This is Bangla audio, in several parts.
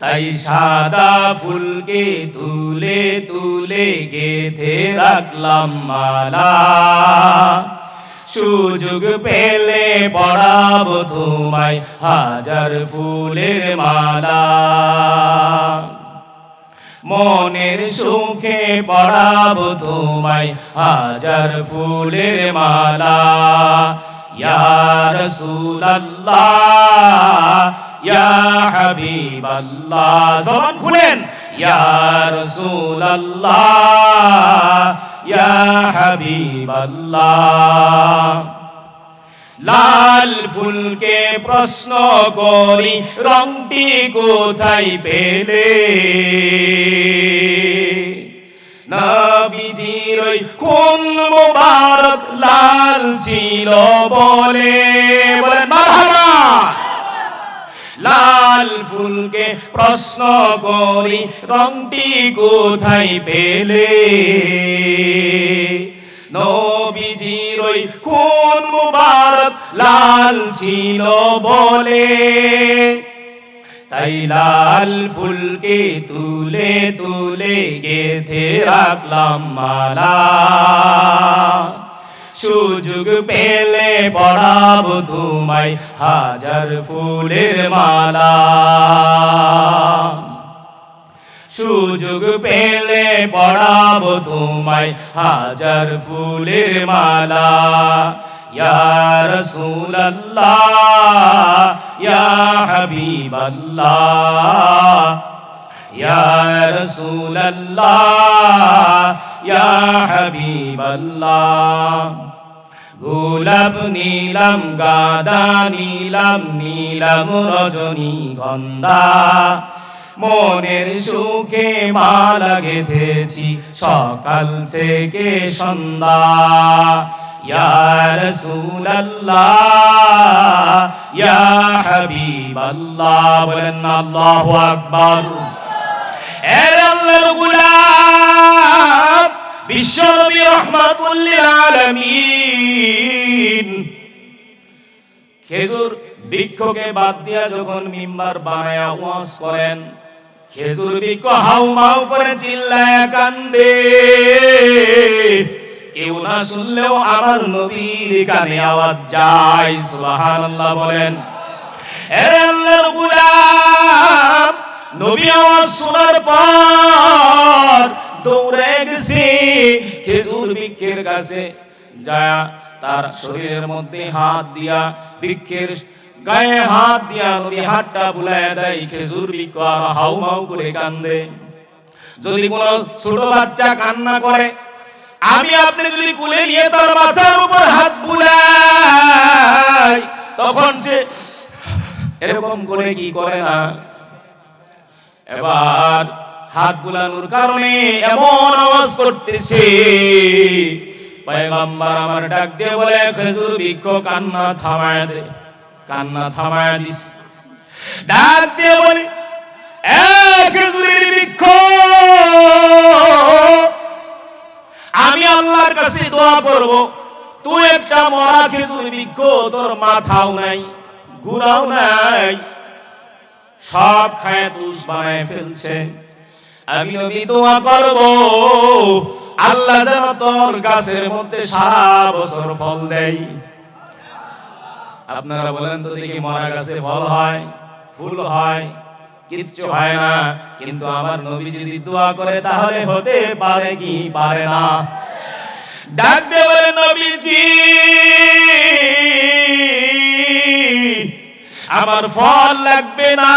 তাই সাদা ফুলকে তুলে তুলে গেঁথে রাখলাম মালা, সুযোগ পেলে পরাবো তোমায় হাজার ফুলের মালা। মনের সুখে পরাবো তোমায় হাজার ফুলের মালা। ইয়া রাসূলুল্লাহ ইয়া হাবিবাল্লাহ, জবান খুলেন, ইয়া রাসূলুল্লাহ ইয়া হাবিবাল্লাহ। লাল ফুলকে প্রশ্ন করি রংটি কোথায় পেলে, নবীজির ওই খুন মুবারক লাল ছিল বলে, বলেন মারহাবা। লাল ফুলকে প্রশ্ন করি রংটি কোথায় পেলে, নবীজির ওই খুন মুবারক লাল ছিল বলে। তাই লাল ফুলকে তুলে তুলে গেঁথে রাখলাম মালা, সুযোগ পেলে পরাবো তোমায় হাজার ফুলের মালা। সুযোগ পেলে পরাবো তোমায় হাজার ফুলের মালা। ইয়া রাসূলুল্লাহ ইয়া হাবিবাল্লাহ, ইয়া রাসূলুল্লাহ ইয়া হাবিবাল্লাহ। গোলাপ নিলাম গাঁদা নিলাম নীলাম রজনীগন্ধা, মনের সুখে মালা গেঁথেছি সকাল থেকে সন্ধ্যা। ইয়া রাসূলুল্লাহ ইয়া হাবিবাল্লাহ, বলেন আল্লাহু আকবার। এ আল্লাহর গোলাম বিশ্বনবী রাহমাতুল লিল আলামিন খেজুর বৃক্ষকে বাদ দিয়া যখন মিম্বার বানায়া ওয়াজ করেন, খেজুর বৃক্ষ হাউমাউ করে চিল্লায়া কান্দে। কেউ না শুনলেও আমার নবীর কানে আওয়াজ যায়, সুবহানাল্লাহ বলেন। এরে আল্লাহর গোলাম নবী আওয়াজ শোনার পর দৌড়ে গেছে খেজুর বৃক্ষের কাছে, যায় তার শরীরের মধ্যে হাত দিয়া বৃক্ষের গায়ে হাত দিয়া নবী হাতটা বুলায় দেয়। খেজুর বৃক্ষ আর হাউমাউ করে কান্দে। যদি কোনো ছোট বাচ্চা কান্না করে, আমি আপনি যদি কোলে নিয়ে তার মাথার উপর হাত বুলাই, তখন সে এরকম করে কি করে না? এবার হাত বুলানোর কারণে এমন আওয়াজ করতেছে, পয়গম্বর আমার ডাক দিয়ে বলে, খেজুর বৃক্ষ কান্না থামায় দে। কান্না থামায় দিস, ডাক দিয়ে বলে, এ খেজুরের বৃক্ষ, আমি আল্লাহর কাছে দোয়া করব, তুই একটা মরা খেজুর বৃক্ষ, তোর মাথাও নাই গুড়াও নাই, সব খায় তুষ বানায় ফেলছে। আমি নবী দোয়া করব আল্লাহ যেন তোর গাছের মধ্যে সারা বছর ফল দেয়। আপনারা বলেন তো দেখি, মরা গাছে ফল হয়, ফুল হয়, কিচ্ছু হয় না। কিন্তু আমার নবী যদি দোয়া করে তাহলে হতে পারে কি পারে না? ডাক দিয়ে বলে, নবীজি আমার ফল লাগবে না,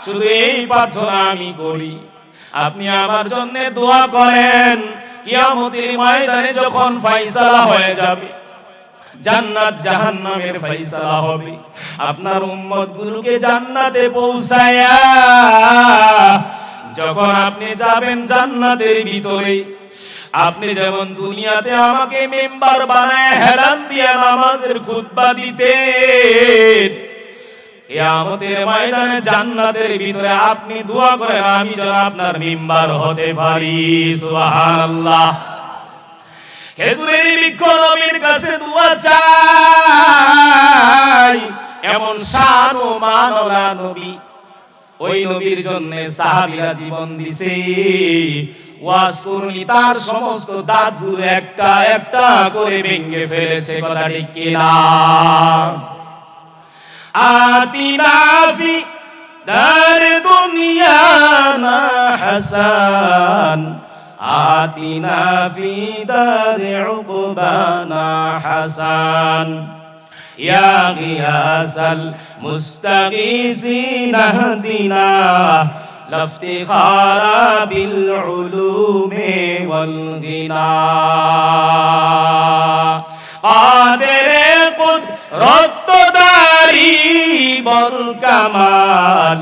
শুধু এই প্রার্থনা আমি করি, আপনি আমার জন্য দোয়া করেন, কিয়ামতের ময়দানে যখন ফয়সালা হয়ে যাবে, জান্নাত জাহান্নামের ফয়সালা হবে, আপনার উম্মত গুলোকে জান্নাতে পৌঁছায়া যখন আপনি যাবেন জান্নাতের ভিতরে, আপনি যেমন দুনিয়াতে আমাকে মেম্বার বানায় হেলান দিয়ে নামাজের খুতবা দিতেন, কিয়ামতের ময়দানে জান্নাতের ভিতরে আপনি দোয়া করেন আমি যেন আপনার মেম্বার হতে পারি। সুবহানাল্লাহ। খেজুরের বৃক্ষ নবীর কাছে দোয়া চাই, এমন শান ও মানওয়ালা নবী। ওই নবীর জন্য সাহাবীরা জীবন দিছে। ওয়াজ করনি, তার সমস্ত দাঁতগুলো একটা একটা করে ভেঙে ফেলেছে। কথা ঠিক কিনা? আতিনা ফি দার দুনিয়ানা হাসান, আতিনা ফি দার উকবানা হাসান, ইয়া গিয়াসাল মুস্তাগীসিন আহদিনা লাফতিখারা বিল উলুমি ওয়াল গিনা। কাদেরে কুদরত দারি বল কামাল,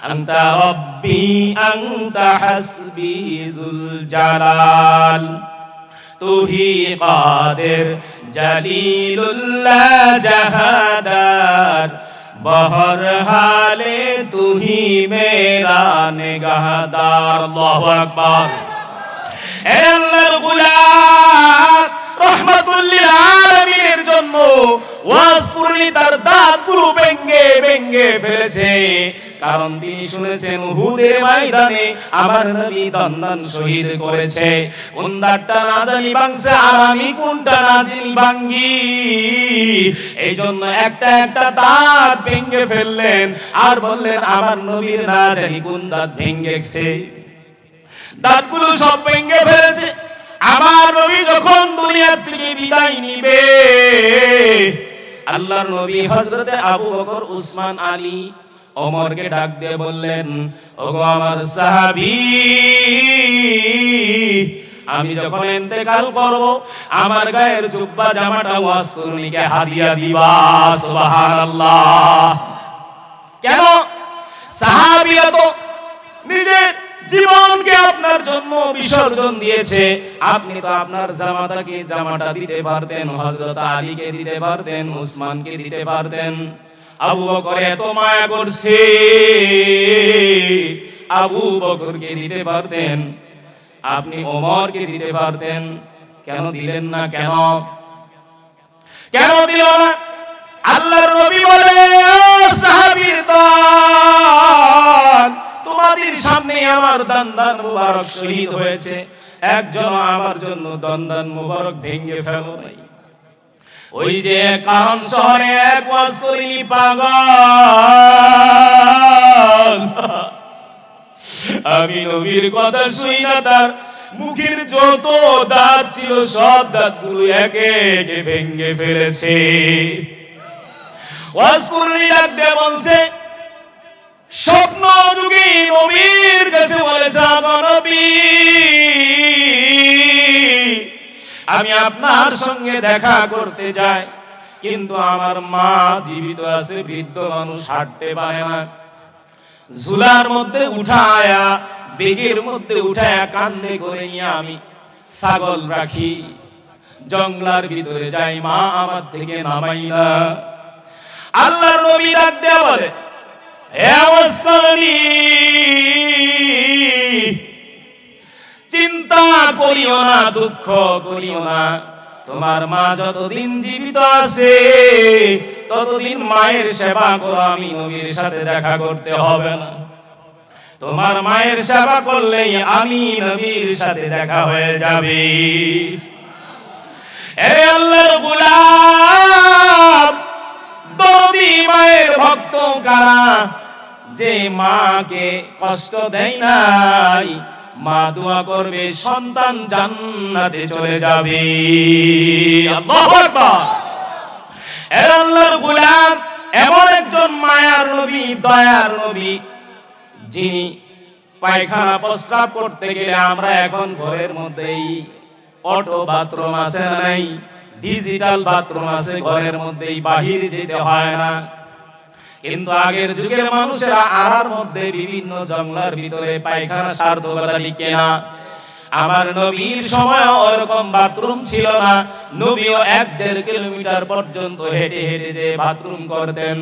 আনতা রব্বি আনতা হাসবি যুল জালাল, তুহি কাদের জলিলুল্লাহ জাহাদার, বহর হালে তুহি মেরা নিগাহদার। আল্লাহু আকবার। হে আল্লাহর গোলাম, রহমাতুল লিল আলামিনের জন্য ওয়াজ করলে তার দাঁতগুলো ভেঙে ভেঙে ফেলেছে। কারণ তিনি শুনেছেন উহুদের ময়দানে আমার নবী দন্দন শহীদ করেছে। কোন দাঁতটা না জানি ভাঙছে, আর আমি কোনটা না জানি ভাঙ্গি। এই জন্য একটা একটা দাঁত ভেঙে ফেললেন, আর বললেন আমার নবীর না জানি কোন দাঁত ভেঙেছে। দাঁতগুলো সব ভেঙে ফেলেছে। আমার নবী যখন দুনিয়া থেকে বিদায় নিবে, আল্লাহর নবী হযরতে আবু বকর, উসমান, আলী, ওমরকে ডাক দিয়ে বললেন, ওগো আমার সাহাবী, আমি যখন ইন্তেকাল করব আমার গায়ের জুব্বা জামাটা ওয়াজ করনিকে হাদিয়া দিবা। সুবহানাল্লাহ। কেন? সাহাবীরা তো নিজের জীবনকে আপনার জন্য বিসর্জন দিয়েছে। আপনি তো আপনার জামাটা দিতে পারতেন, হযরত আলীকে দিতে পারতেন, উসমানকে দিতে পারতেন। আবু বকর এত মায়া করছে, আবু বকরকে দিতে পারতেন, আপনি ওমরকে দিতে পারতেন। কেন দিলেন না? কেন কেন দিল না? আল্লাহর নবী বলে, সাহাবীর দল, তোমাদের সামনে আমার দন্দন মুবারক শহীদ হয়েছে, একজন আমার জন্য দন্দন মুবারক ভেঙে ফেলো নাই। ওই যে কারণ শহরে এক ওয়াজ করিনি পাগল, আমি নবীর কথা শুই না, তার মুখের যত দাঁত ছিল সব দাঁতগুলো একে একে ভেঙে ফেলেছে। ওয়াজ করিনি ডাক দিয়ে বলছে, স্বপ্ন যুগে নবীর কাছে বলেছে, নবী আমি আপনার সঙ্গে দেখা করতে যাই, কিন্তু আমার মা জীবিত আছে, বৃদ্ধ মানুষ, হাঁটতে পারে না। ঝুলার মধ্যে উঠায়া, বেগের মধ্যে উঠায়া কান্দে করে নিয়ে আমি ছাগল রাখি, জঙ্গলার ভিতরে যাই, মা আমার থেকে নামাই না। আল্লাহর নবী ডাক দেয়া বলে, হে ওসমানী, চিন্তা করিও না, দুঃখ করিও না, তোমার মা যতদিন জীবিত আছে ততদিন মায়ের সেবা করো, আমি নবীর সাথে দেখা করতে হবে না। তোমার মায়ের সেবা করলেই আমি নবীর সাথে দেখা হয়ে যাবে। হে আল্লাহর গোলাম, দরদি মায়ের ভক্ত কারা? যে মাকে কষ্ট দেয় নাই, মা দোয়া করবে সন্তান জান্নাতে চলে যাবে। আল্লাহু আকবার। হে আল্লাহর গোলাম, এমন একজন মায়ার নবী, দয়ার নবী, যিনি পায়খানা প্রস্রাব করতে গেলে আমরা এখন ঘরের মধ্যেই অটো বাথরুম আছে না নাই, ডিজিটাল বাথরুম আছে ঘরের মধ্যেই, বাহিরে যেতে হয় না। কিন্তু আগের যুগের মানুষেরা আড়ার মধ্যে বিভিন্ন জঙ্গলার ভিতরে পায়খানা সারত। কথা ঠিক কিনা? আমার নবীর সময় ওরকম বাথরুম ছিল না। নবীও 1-1.5 কিলোমিটার পর্যন্ত হেঁটে হেঁটে যে বাথরুম করতেন।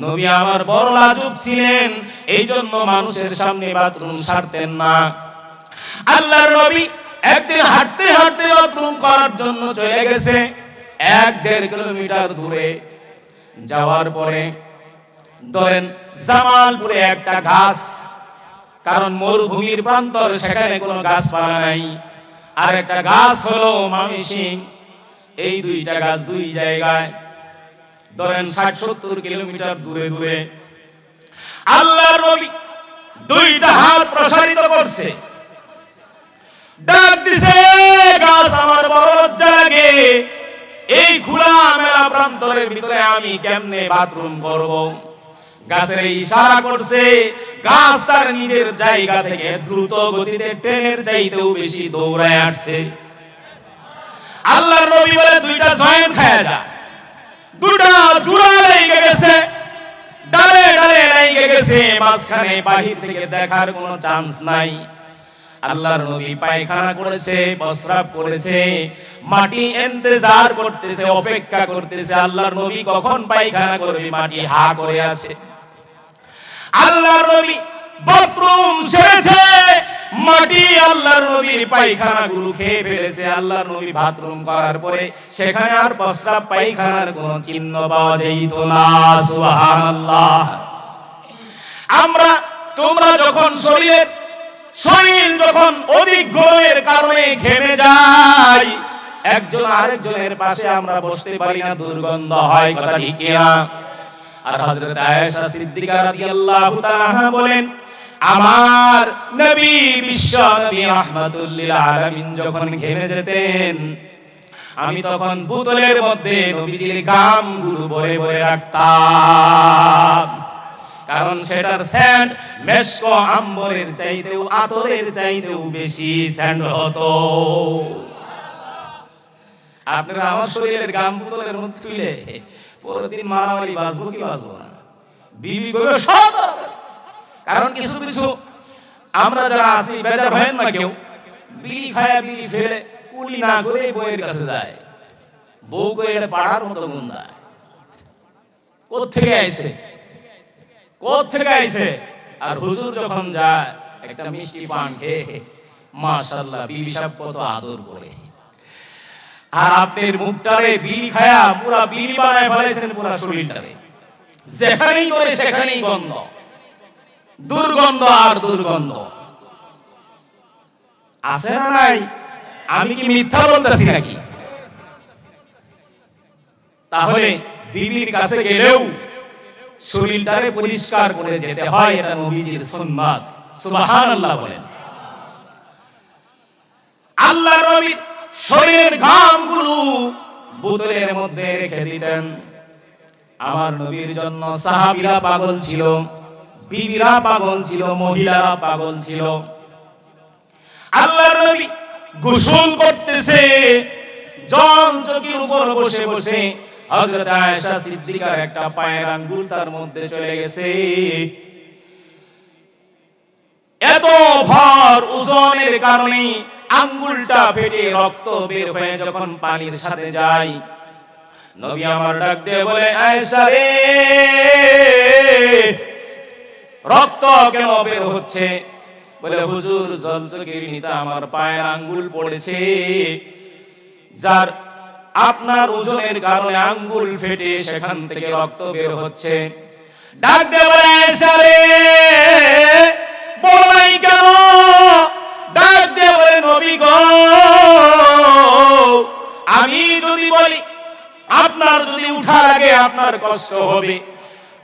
নবী আমার বড় লাজুক ছিলেন, এই জন্য মানুষের সামনে বাথরুম সারতেন না। আল্লাহর নবী একদিন হাঁটতে হাঁটতে বাথরুম করার জন্য চলে গেছে 1-1.5 কিলোমিটার দূরে। যাওয়ার পরে ধরেন জামালপুরে একটা গাছ, কারণ মরুভূমির প্রান্তর, সেখানে কোনো গাছপালা নাই। আর একটা গাছ হলো ময়মনসিংহ। এই দুইটা গাছ দুই জায়গায়, ধরেন 60-70 কিলোমিটার দূরে দূরে। আল্লাহর নবী দুইটা হাত প্রসারিত করছে, ডাক দিছে, গাছ আমার বড় লজ্জা লাগে, এই খোলা মেলা প্রান্তরের ভিতরে আমি কেমনে বাথরুম করব। গাছের ইশারা করছে, গাছ তার নিজের জায়গা থেকে দ্রুত গতিতে ট্রেনের চাইতেও বেশি দৌড়ায় আসছে। আল্লাহর নবী বলে দুইটা জয়েন্ট খায়া যা, দুটা জোড়া লেগে গেছে, ডালে ডালে লেগে গেছে, মাঝখানে বাহির থেকে দেখার কোনো চান্স নাই। আল্লাহর নবী পায়খানা করেছে, প্রস্রাব করেছে, মাটি ইন্তজার করতেছে, অপেক্ষা করতেছে আল্লাহর নবী কখন পায়খানা করবে, মাটি হা করে আছে। আল্লাহর নবী বাথরুম সেরেছে, মাটি আল্লাহর নবীর পায়খানা গুলো খেয়ে ফেলেছে। আল্লাহর নবী বাথরুম করার পরে সেখানে আর প্রস্রাব পায়খানার কোনো চিহ্ন পাওয়া যাইত না। সুবহানাল্লাহ। তোমরা যখন শরীর যখন অধিক গরমের কারণে ঘেমে যায়, একজন আরেকজনের পাশে আমরা বসতে পারি না, দুর্গন্ধ হয়, কথা ঠিক কিনা? আর হযরত আয়েশা সিদ্দিকা রাদিয়াল্লাহু তাআলা বলেন, আমার নবী বিশ্ব নবী রাহমাতুল লিল আলামিন যখন ঘেমে যেতেন, আমি তখন বোতলের মধ্যে নবীজির ঘামগুলো ভরে ভরে রাখতাম, কারণ সেটার সেন্ট মেশক আম্বরের চাইতেও আতরের চাইতেও বেশি সেন্ট হতো। আপনারা আমার শরীরের ঘাম বোতলের মধ্যে তুলে পরদিন মারামারি বাঁচবো কি বাঁচবো না, বিবি কইবে সব। কারণ কিছু কিছু আমরা যারা আছি, বেজার হয় না কেউ, বিড়ি খায়া বিড়ি ফেলে কুলি না করে বউয়ের কাছে যায়, বউ কই এটা পাড়ার মতো গুন্ডা, কোত্থেকে আইছে কোত্থেকে আইছে। আর হুজুর যখন যায় একটা মিষ্টি পান খেয়ে, মাশাআল্লাহ বিবি সাহেব কত আদর করে। আর আপনার মুখটারে বিড়ি খায়া পুরা বিড়ি বানায় ফেলেছেন, পুরা শরীরটারে, যেখানেই করে সেখানেই গন্ধ, দুর্গন্ধ আর দুর্গন্ধ। আছে না নাই? আমি কি মিথ্যা বলতেছি নাকি? তাহলে বিবির কাছে গেলেও শরীরটারে পরিষ্কার করে যেতে হয়, এটা নবীজির সুন্নাত। সুবহানাল্লাহ বলেন। আল্লাহর নবী শরীরের ঘামগুলো বোতলের মধ্যে রেখে দিতেন। আমার নবীর জন্য সাহাবীরা পাগল ছিল, বিবিরা পাগল ছিল, মহিলারা পাগল ছিল। আল্লাহর নবী গোসল করতেছে, জন চকির উপর বসে বসে হযরত আয়েশা সিদ্দিকার একটা পায়ের আঙ্গুল তার মধ্যে চলে গেছে। এত ভর ওজনের কারণে আঙ্গুলটা ফেটে রক্ত বের হয়ে যখন পানির সাথে যায়, নবী আমার ডাক দিয়ে বলে, আয়েশা রে, রক্ত কেন বের হচ্ছে? বলে, হুজুর জলচকির নিচে আমার পায়ের আঙ্গুল পড়েছে, যার আপনার ওজনের কারণে আঙ্গুল ফেটে সেখান থেকে রক্ত বের হচ্ছে। ডাক দিয়ে বলে, আয়েশা রে, বলো নাই কেন? ডাক দিয়ে বলে, নবী গো, আমি যদি বলি আপনার যদি উঠা লাগে আপনার কষ্ট হবে।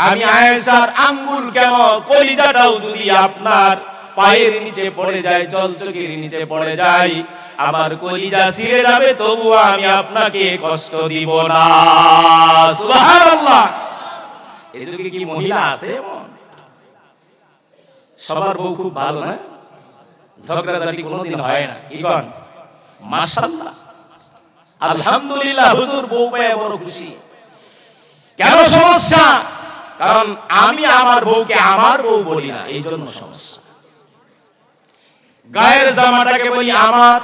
আমি আয়েশার আঙ্গুল কেন, কলিজাটাও যদি আপনার পায়ের নিচে পড়ে যায়, জলচকির নিচে পড়ে যায়, আমার কলিজা ছিঁড়ে যাবে, তবুও আমি আপনাকে কষ্ট দিব না। সুবহানাল্লাহ। এই যুগে কি মহিলা আছে? সবার বউ খুব ভালো না, ঝগড়াঝাটি কোনোদিন হয় না, কি কন? মাশাআল্লাহ, আলহামদুলিল্লাহ, হুজুর বউ পেয়ে বড় খুশি। কেন সমস্যা? কারণ আমি আমার বউকে আমার বউ বলি না, এই জন্য সমস্যা। গায়ের জামাটাকে বলি আমার,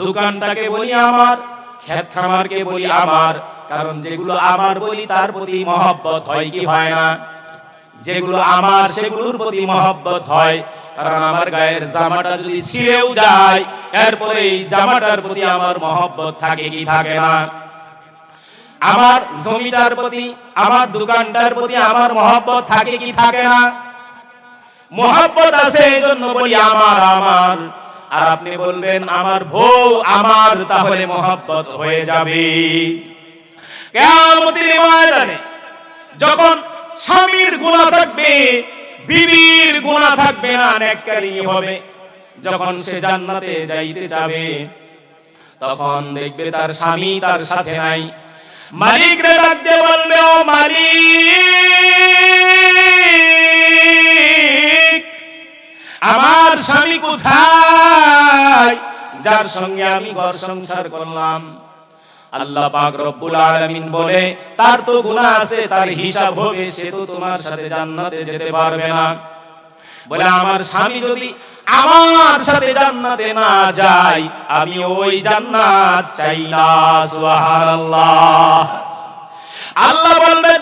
দোকানটাকে বলি আমার, ক্ষেত খামারকে বলি আমার, কারণ যেগুলো আমার বলি তার প্রতি মহব্বত হয় কি হয় না? যেগুলো আমার সেগুলোর প্রতি মহব্বত হয়, কারণ আমার গায়ের জামাটা যদি ছিঁড়েও যায়, এরপরে এই জামাটার প্রতি আমার মহব্বত থাকে কি থাকে না? আমার জমিটার প্রতি, আমার দোকানটার প্রতি আমার মহব্বত থাকে কি থাকে না? মহব্বত আছে, এজন্য বলি আমার আমার। আর আপনি বলবেন আমার বউ আমার, তাহলে মহব্বত হয়ে যাবে। কিয়ামতের ময়দানে যখন স্বামীর গুনাহ থাকবে, বিবির গুনাহ থাকবে না, নেককারী হবে, যখন সে জান্নাতে যাইতে যাবে, তখন দেখবে তার স্বামী তার সাথে নাই। মালিক রে ডাক দিয়ে বলবে, ও মালিক, আমার স্বামী কোথায়, যার সঙ্গে আমি ঘর সংসার করলাম? আল্লাহ পাক রব্বুল আলামিন বলে, তার তো গুনাহ আছে, তার হিসাব হবে, সে তো তোমার সাথে জান্নাতে যেতে পারবে না। বলে আমার স্বামী যদি আমার সাথে জান্নাতে না যায়, আমি ওই জান্নাত চাই না। সুবহানাল্লাহ। আল্লাহ বলবেন,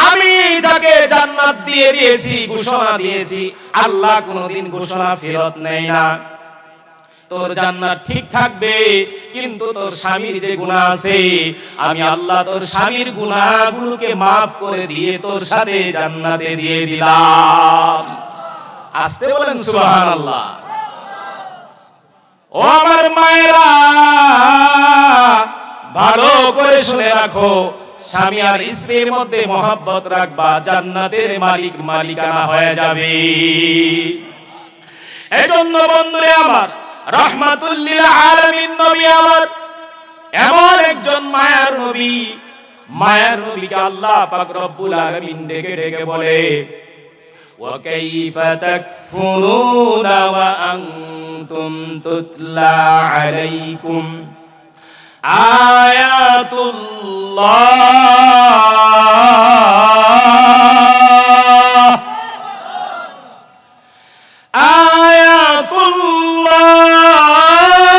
আমি যাকে জান্নাত দিয়ে দিয়েছি, ঘোষণা দিয়েছি, আল্লাহ কোনদিন ঘোষণা ফেরত নেয় না। তোর জান্নাত ঠিক থাকবে, কিন্তু তোর স্বামীর যে গুনাহ আছে, আমি আল্লাহ তোর স্বামীর গুনাহগুলোকে maaf করে দিয়ে তোর সাথে জান্নাতে দিয়ে দিলাম। আসতে বলেন সুবহানাল্লাহ। ও আমার মায়েরা, ভালো করে শুনে রাখো, স্বামী আর স্ত্রীর মধ্যে মহব্বত রাখবা, জান্নাতের মালিক মালিকানা হয়ে যাবে। এজন্য বন্ধুরে আমার, রাহমাতুল লিল আলামিন নবী আমার এমন একজন মায়ার নবী, মায়ার নবীকে আল্লাহ পাক রব্বুল আলামিন ডেকে ডেকে বলে, ওয়া কাইফা তাকফুরুনা ওয়া আনতুম তুতলা আলাইকুম আয়াতুল্লাহ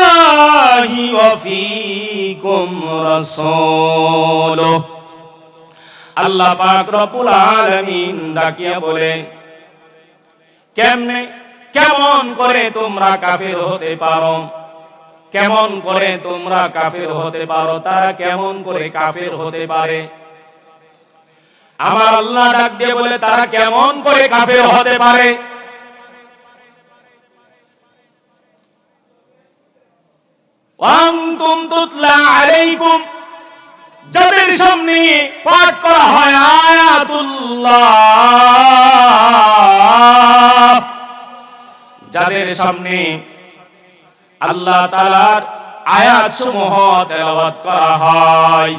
আয়াতুল্লাহি ওয়া ফীকুম রাসূলুহু। আল্লাহ পাক রব্বুল আলামিন ডাকিয়া বলে, কেমন করে তোমরা কাফের হতে পারো, কেমন করে তোমরা কাফের হতে পারো, তারা কেমন করে কাফের হতে পারে? আমার আল্লাহ ডাক দিয়ে বলে, তারা কেমন করে কাফের হতে পারে? ওয়ান্তুম তুতলা আলাইকুম, যাদের সামনে পাঠ করা হয় আয়াতুল্লাহ, যাদের সামনে আল্লাহ তাআলার আয়াতসমূহ তেলাওয়াত করা হয়,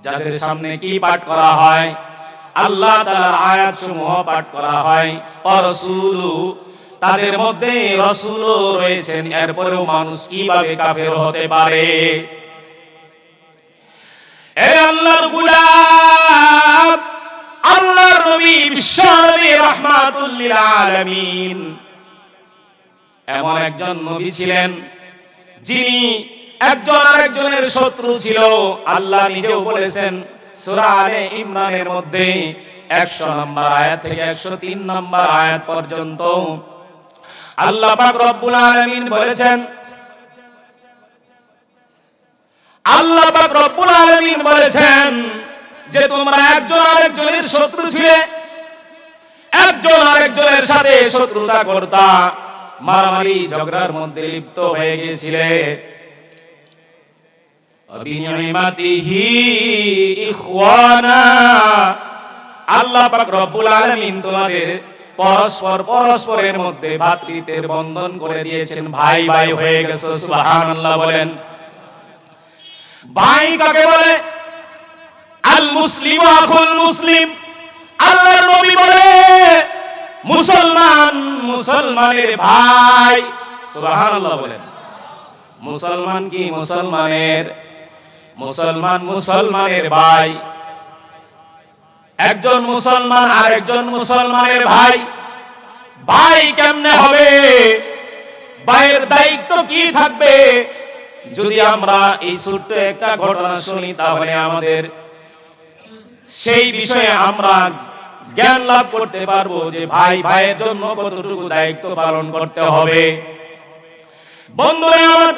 যাদের সামনে কি পাঠ করা হয়? আল্লাহ তাআলার আয়াতসমূহ পাঠ করা হয়। ও রাসূলু, তাদের মধ্যে রাসূলও রয়েছেন, এরপরেও মানুষ কিভাবে কাফের হতে পারে? এ আল্লাহর গোলাম, আল্লাহর নবী, বিশ্বনবী রাহমাতুল লিল আলামিন এমন একজন নবী ছিলেন, যিনি একজন আরেকজনের শত্রু ছিল। আল্লাহ নিজেও বলেছেন সূরা আলে ইমরানের মধ্যে 100 নম্বর আয়াত থেকে 103 নম্বর আয়াত পর্যন্ত আল্লাহ পাক রব্বুল আলামিন বলেছেন, আল্লাহ পাক রব্বুল আলামিন বলেছেন যে তোমরা একজন আরেকজনের শত্রু ছিলে, একজন আরেকজনের সাথে শত্রুতা করতা, মারামারি ঝগড়ার মধ্যে লিপ্ত হয়ে গিয়েছিলে। বিনিমাতিহি ইখওয়ানা, আল্লাহ পাক রব্বুল আলামিন তোমাদের পরস্পরের মধ্যে ভ্রাতৃত্বের বন্ধন করে দিয়েছেন, ভাই ভাই হয়ে গেছে। সুবহানাল্লাহ বলেন। ভাই কাকে বলে? আল মুসলিমু আখুল মুসলিম। আল্লাহর নবী বলে মুসলমান মুসলমানের ভাই। সুবহানাল্লাহ বলেন। মুসলমান কি মুসলমানের, মুসলমান মুসলমানের ভাই। একজন মুসলমান আর একজন মুসলমানের ভাই। ভাই কেমনে হবে? ভাইয়ের দায়িত্ব কি থাকবে? যদি আমরা এই ছোট্ট একটা ঘটনা শুনি, তাহলে আমাদের সেই বিষয়ে আমরা জ্ঞান লাভ করতে পারবো যে ভাই ভাইয়ের জন্য কতটুকু দায়িত্ব পালন করতে হবে। বন্ধুরা আমার,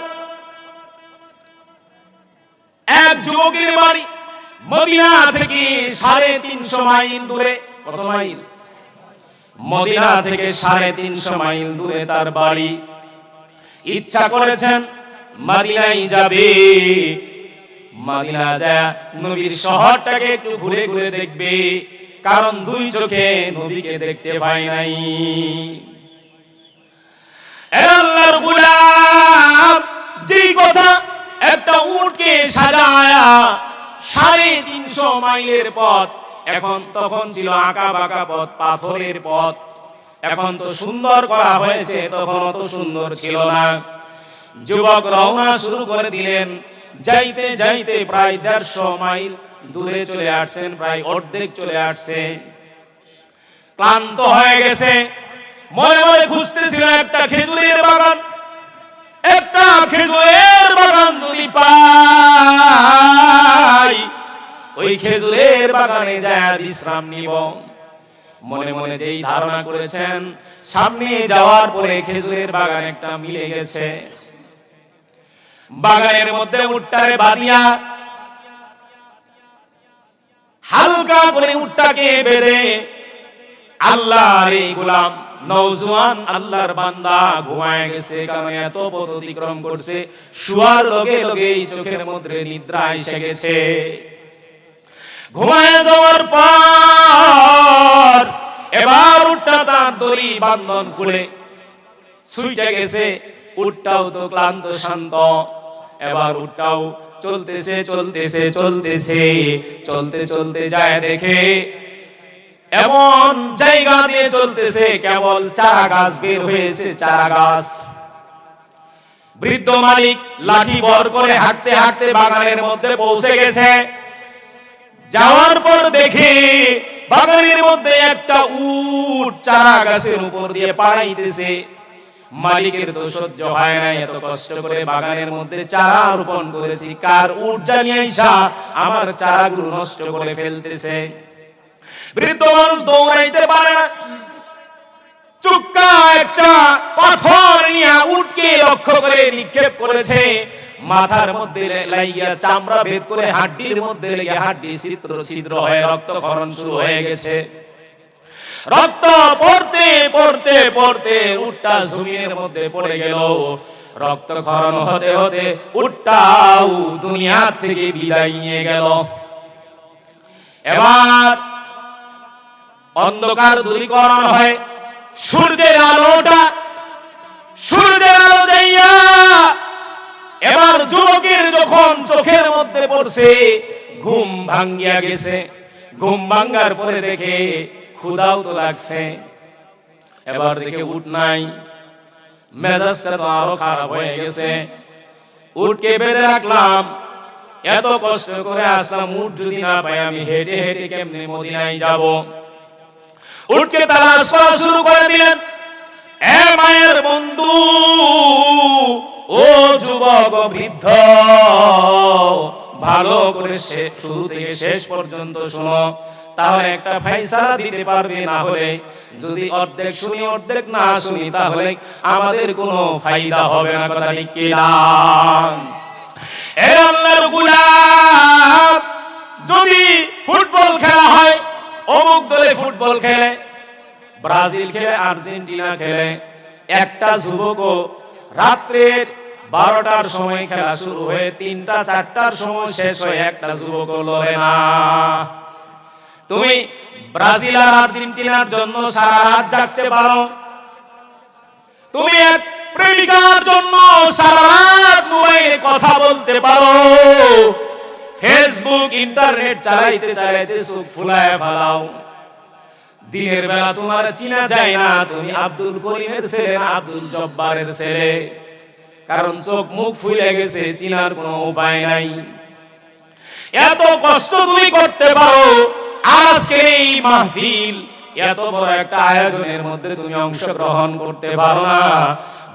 এক যুবকের বাড়ি মদিনা থেকে 350 মাইল দূরে। কত মাইল? মদিনা থেকে 350 মাইল দূরে তার বাড়ি। ইচ্ছা করেছেন মদিনায় যাবে, মদিনা যায় নবীর শহরটাকে একটু ঘুরে ঘুরে দেখবে, কারণ দুই চোখে নবীকে দেখতে পায় নাই। আল্লাহর গোলাম যেই কথা একটা উটকে সাজায়া 350 মাইলের পথ, তখন ছিল আঁকা বাঁকা পথ, পাথরের পথ। এখন তো সুন্দর করা হয়েছে, তখন অত সুন্দর ছিল না। যুবক রওনা শুরু করে দিলেন। যাইতে যাইতে প্রায় 150 মাইল দূরে চলে আসছেন, প্রায় অর্ধেক চলে আসছে। ক্লান্ত হয়ে গেছে, মনে মনে খুঁজতেছিল একটা খেজুরের বাগান, একটা খেজুরের বাগান যদি পাই, ওই খেজুরের বাগানে যায় বিশ্রাম নিব। মনে মনে যেই ধারণা করেছেন, সামনে যাওয়ার পরে খেজুরের বাগান একটা মিলে গেছে। বাগানের মধ্যে উটটারে বাঁধিয়া হালকা করে উটটাকে বেঁধে আল্লাহর এই গোলাম নওজোয়ান আল্লাহর বান্দা ঘুমায় গেছে। কারণ এত পথ অতিক্রম করছে, শোয়ার লগে লগেই চোখের মধ্যে নিদ্রা এসে গেছে। ঘুমায় যাওয়ার পর এবার উটটা তার দড়ি বান্ধন খুলে ছুটে গেছে। উটটাও তো ক্লান্ত শান্ত, এবার উটটাও চলতেছে চলতেছে চলতেছে, চলতে চলতে যায় দেখে এমন জায়গা দিয়ে চলতেছে কেবল চারা গাছ বের হয়েছে, চারা গাছ। বৃদ্ধ মালিক লাঠি ভর করে হাঁটতে হাঁটতে বাগানের মধ্যে পৌঁছে গেছে। যাওয়ার পর দেখে বাগানের মধ্যে একটা উট চারা গাছের উপর দিয়ে পাড়াইতেছে। মালিকের তো সহ্য হয় না, এত কষ্ট করে বাগানের মধ্যে চারা রোপণ করেছি, কার উট জানি আইসা আমার চারাগুলো নষ্ট করে ফেলতেছে। বৃদ্ধ মানুষ দৌড়াইতে পারে না, চুক্কা একটা পাথর নিয়ে উটকে লক্ষ্য করে নিক্ষেপ করেছে। মাথার মধ্যে লাগিয়া চামড়া ভেদ করে হাড্ডির মধ্যে লেগে হাড্ডি ছিদ্র ছিদ্র হয়ে রক্তক্ষরণ শুরু হয়ে গেছে। রক্ত পড়তে পড়তে পড়তে উটটা জমিনের মধ্যে পড়ে গেল। রক্তক্ষরণ হতে হতে উটটাও দুনিয়া থেকে বিদায় নিয়ে গেল। এবার অন্ধকার দূরীকরণ হয়, সূর্যের আলো যাইয়া এবার যুবকের যখন চোখের মধ্যে পড়ছে, ঘুম ভাঙ্গিয়া গেছে। ঘুম ভাঙ্গার পরে দেখে ক্ষুধাও তো লাগছে। এবার দেখে উট নাই, মেজাজটা তো আরো খারাপ হয়ে গেছে। উটকে বেঁধে রাখলাম, এত কষ্ট করে আসলাম, উট যদি না পাই আমি হেঁটে হেঁটে কেমনে মদিনায় যাব। উটকে তালাশ করা শুরু করে দিলেন। এ মায়ের বন্ধু, ও যুবক বৃদ্ধ, ভালো করে শুরু থেকে শেষ পর্যন্ত শোনো, তাহলে একটা ফায়সালা দিতে পারবে। না হলে যদি অর্ধেক শুনি অর্ধেক না শুনি, তাহলে আমাদের কোনো ফায়দা হবে না। কথা ঠিক কি না? এ আল্লাহর গোলাম, যদি ফুটবল খেলা হয়, অমুক দলে ফুটবল খেলে, ব্রাজিল খেলে, আর্জেন্টিনা খেলে, একটা যুবকও রাত্রের 12টার সময় খেলা শুরু হয়ে 3টা 4টার সময় শেষ হয়, একটা যুবকও লড়ে না। তুমি ব্রাজিল আর আর্জেন্টিনার জন্য সারা রাত জাগতে পারো, তুমি এক প্রেমিকার জন্য সারা রাত মোবাইলে কথা বলতে পারো, ফেসবুক ইন্টারনেট চালাইতে চালাইতে চোখ ফুলায় ফেলাও। দিনের বেলা তোমার চিনা যায় না তুমি আব্দুল করিমের ছেলে না আব্দুল জব্বারের ছেলে, কারণ চোখ মুখ ফুলে গেছে, চিনার কোনো উপায় নাই। এত কষ্ট তুমি করতে পারো, আজকের এই মাহফিল এত বড় একটা আয়োজনের মধ্যে তুমি অংশগ্রহণ করতে পারো না,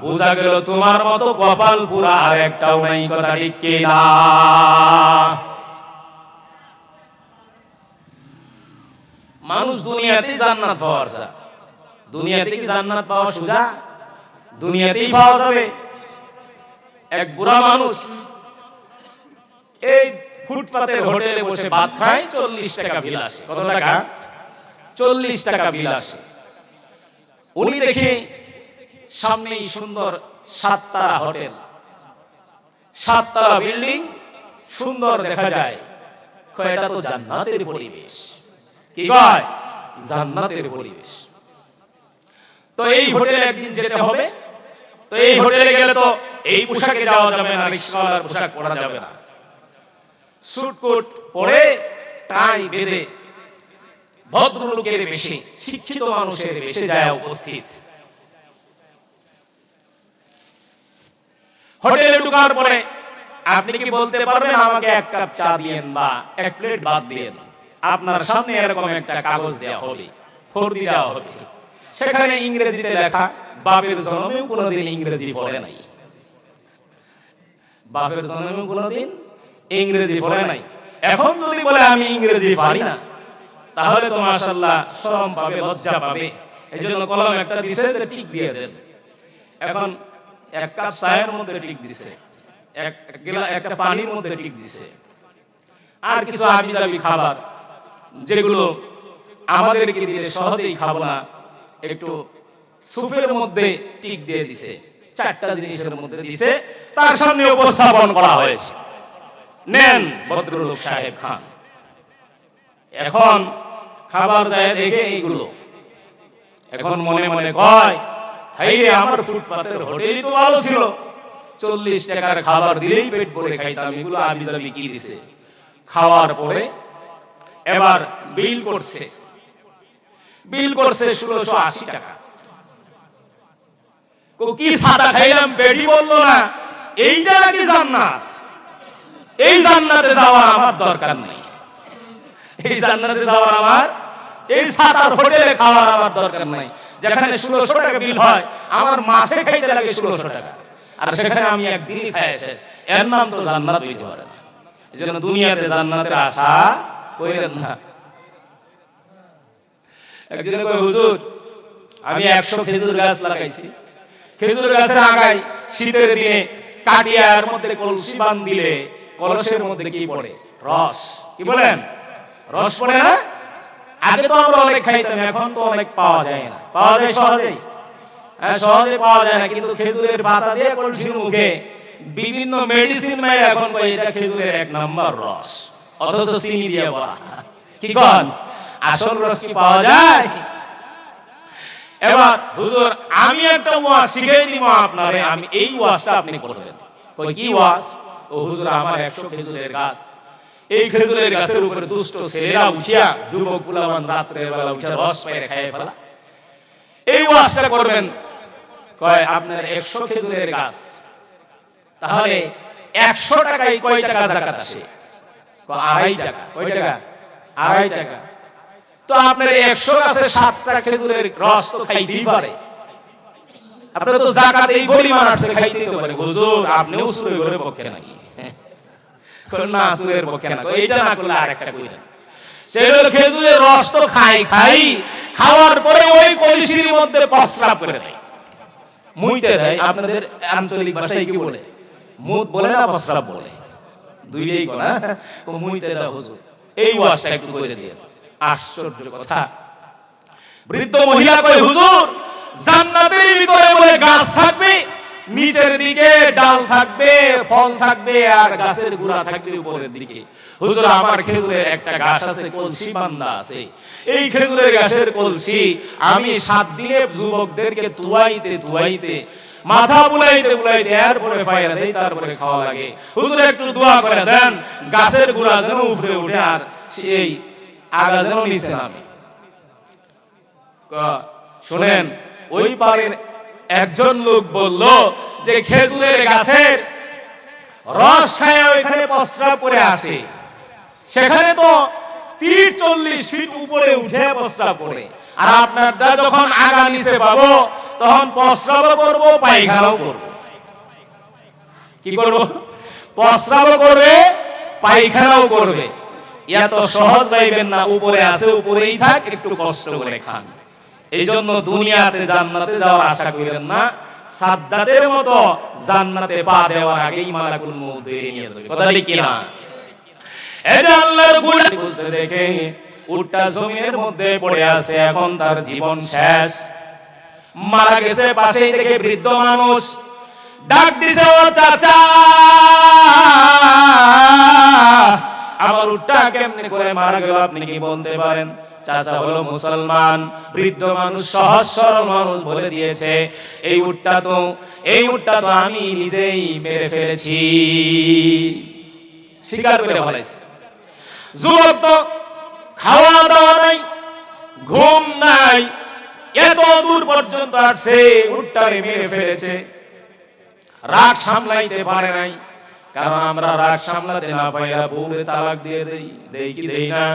বোঝা গেল তোমার মতো কপাল পুরা আর একটাও নাই। কথা ঠিক কি না? মানুষ দুনিয়াতেই জান্নাত পাওয়ার চায়, দুনিয়াতে কি জান্নাত পাওয়া সোজা? দুনিয়াতেই পাওয়া যাবে। এক বুড়া মানুষ এই ফুটপাতের হোটেলে বসে ভাত খায়, 40 টাকা বিল আসে। কত টাকা? 40 টাকা বিল আসে। উনি দেখে সামনেই সুন্দর 7 তারা হোটেল, 7 তারা বিল্ডিং, সুন্দর দেখা যায়। কয় এটা তো জান্নাতের পরিবেশ। কি কয়? জান্নাতের পরিবেশ। তো এই হোটেলে একদিন যেতে হবে। তো এই হোটেলে গেলে তো এই পোশাকে যাওয়া যাবে না, রিকশাওয়ালার পোশাক পরা যাবে না। স্যুট কোট পরে টাই বেঁধে ভদ্রলোকের বেশে, শিক্ষিত মানুষের বেশে যায় উপস্থিত। হোটেলে ঢোকার পরে আপনি কি বলতে পারবেন আমাকে 1 কাপ চা দিয়েন বা 1 প্লেট ভাত দিয়েন? আপনার সামনে এরকম একটা কাগজ দেওয়া হবে, ফর্দি দেওয়া হবে, সেখানে ইংরেজিতে লেখা। বাপের জন্মেও কোনোদিন ইংরেজি পড়ে নাই, বাপের জন্মেও কোনোদিন ইংরেজি পড়ে নাই। এখন যদি বলে আমি ইংরেজি পারি না, তাহলে তো মাশাআল্লাহ শরম পাবে, লজ্জা পাবে। এইজন্য কলম একটা দিছে যে টিক দিয়ে দেন। এখন 1 কাপ চায়ের মধ্যে টিক দিছে, একটা পানির মধ্যে টিক দিছে, আর কিছু আবিজাবি খাবার যেগুলো আমাদেরকে দিলে সহজেই খাবো না, একটু সুপের মধ্যে টিক দিয়ে দিছে। 4টা জিনিসের মধ্যে দিছে, তার সামনে উপস্থাপন করা হয়েছে, নেন ভদ্রলোক সাহেব খান। এখন খাবার যায় দেখে এইগুলো, এখন মনে মনে কয় হাই রে, আমার ফুটপাতের হোটেলই তো ভালো ছিল, 40 টাকার খাবার দিলেই পেট ভরে খাইতাম, এগুলো আবিজাবি কি দিছে। খাওয়ার পরে এবার বিল করছে, বিল করছে 1680 টাকা। কি সাদা খাইলাম, পেটই বললো না। এইটা নাকি জান্নাত? এই জান্নাতে যাওয়ার আমার দরকার নেই, এই জান্নাতে যাওয়ার আমার, এই সাদার হোটেলে খাওয়ার আমার দরকার নাই। যেখানে 1600 টাকা বিল হয়, আমার মাসে খাইতে লাগে 1600 টাকা, আর সেখানে আমি একদিনই খাই শেষ। এর নাম তো জান্নাত হইতে পারে না। এজন্য দুনিয়াতে জান্নাতের আশা কইরেন না। একজনে কয় হুজুর আমি 100 খেজুর গাছ লাগাইছি, খেজুর গাছের আগায় শীতের দিনে কাটিয়ার মধ্যে কলসি বান দিলে কলসের মধ্যে কি পড়ে? রস। কি বলেন? রস পড়ে না? আগে তো আমরা অনেক খাইতাম, এখন তো অনেক পাওয়া যায় না। পাওয়া যায় সহজেই? হ্যাঁ, সহজে পাওয়া যায় না, কিন্তু খেজুরের পাতা দিয়ে কলসির মুখে বিভিন্ন মেডিসিন মেয়ে এখন কই এটা খেজুরের 1 নাম্বার রস, অথচ চিনি দিয়ে বলা। কি কন? আসল রস কি পাওয়া যায়? এবার হুজুর আমি একটা ওয়াজ শিখিয়ে দিব আপনারে, আমি এই ওয়াজটা আপনি করবেন। কই কি ওয়াজ? ও হুজুর আমার 100 খেজুরের গাছ, এই খেজুরের গাছের উপরে দুষ্ট ছেলেরা উঠিয়া, যুবক পুলাবান রাতের বেলা উঠে রস পাইরে খাইয়ে ফেলা, এই ওয়াজটা করবেন। কয় আপনার 100 খেজুরের গাছ, তাহলে 100 টাকায় কয় টাকা যাকাত আসে? কয় 2.5 টাকা। কয় টাকা? 2.5 টাকা। তো আপনার 100 গাছে 7টা খেজুরের রস তো খাইতেই পারে, আপনার তো যাকাত এই পরিমাণ আসছে, খাইতেই তো পারে। হুজুর আপনিও সুরে করে পক্ষে নাকি? না, সুরের পক্ষে না। এইটা না করলে আরেকটা কইলেন, সেটা হলো খেজুরের রস তো খাই, খাওয়ার পরে ওই কলসির মধ্যে প্রস্রাব করে দেয়, মুইতে দেয়। আপনাদের আঞ্চলিক ভাষায় কি বলে? মুত বলে না প্রস্রাব বলে? দুইটাই কোনা। ও মুইতে দাও হুজুর, এই ওয়াজটা একটু কইরে দিয়ে। আশ্চর্য কথা, বৃদ্ধ মহিলা কয় হুজুর জান্নাতের ভিতরে বলে গাছ থাকবে, নিচের দিকে ডাল থাকবে, ফল থাকবে, আর গাছের গুড়া থাকবে উপরের দিকে। হুজুর আমার খেজুরের একটা গাছ আছে, কলসি বান্দা আছে, এই খেজুরের গাছের কলসি আমি 7 দিনে যুবকদেরকে তুয়াইতে মাথা বুলাইতে এরপরে ফায়রা দেই, তারপরে খাওয়া লাগে। হুজুর একটু দোয়া করে দেন, গাছের গুড়া যেন উপরে উঠে আর সেই আগা যেন নিচে নামে। শুনেন, ওই পারের একজন লোক বলল যে খেজুরের গাছের রস খায় ওইখানে প্রস্রাব করে আসে, সেখানে তো 30-40 ফিট উপরে উঠে প্রস্রাব করে, আর আপনারটা যখন আগা নিচে পাবো তখন প্রস্রাবও করবো, পায়খানাও করবো। কি করবো? প্রস্রাবও করবে, পায়খানাও করবে। এত সহজ পাইবেন না, উপরে আছে উপরেই থাক, একটু কষ্ট করে খান। এই জন্য দুনিয়াতে জান্নাতে যাওয়ার আশা করেন না, সাদ্দাতের মতো জান্নাতে পা দেওয়ার আগেই মালাকুল মউত নিয়ে যাবে। কথা ঠিক কিনা? এই যে আল্লাহর গোলাম বুঝতে দেখে উটটা জমিনের মধ্যে পড়ে আছে, এখন তার জীবন শেষ, মারা গেছে। পাশেই থেকে বৃদ্ধ মানুষ ডাক দিছে, ও চাচা, আমার উটটা কেমনে করে মারা গেল আপনি কি বলতে পারেন? চাচা হলো মুসলমান। বৃদ্ধ মানুষ সহজ সরল মানুষ বলে দিয়েছে, এই উটটা তো আমি নিজেই মেরে ফেলেছি, স্বীকার করে ফেলেছে। যুবক তো খাওয়া দাওয়া নাই, ঘুম নাই, এত দূর পর্যন্ত আসছে, উটটারে মেরে ফেলেছে। রাগ সামলাইতে পারে নাই, কারণ আমরা রাগ সামলাতে না পাইরা বউরে তালাক দিয়ে দেই কি দেই না?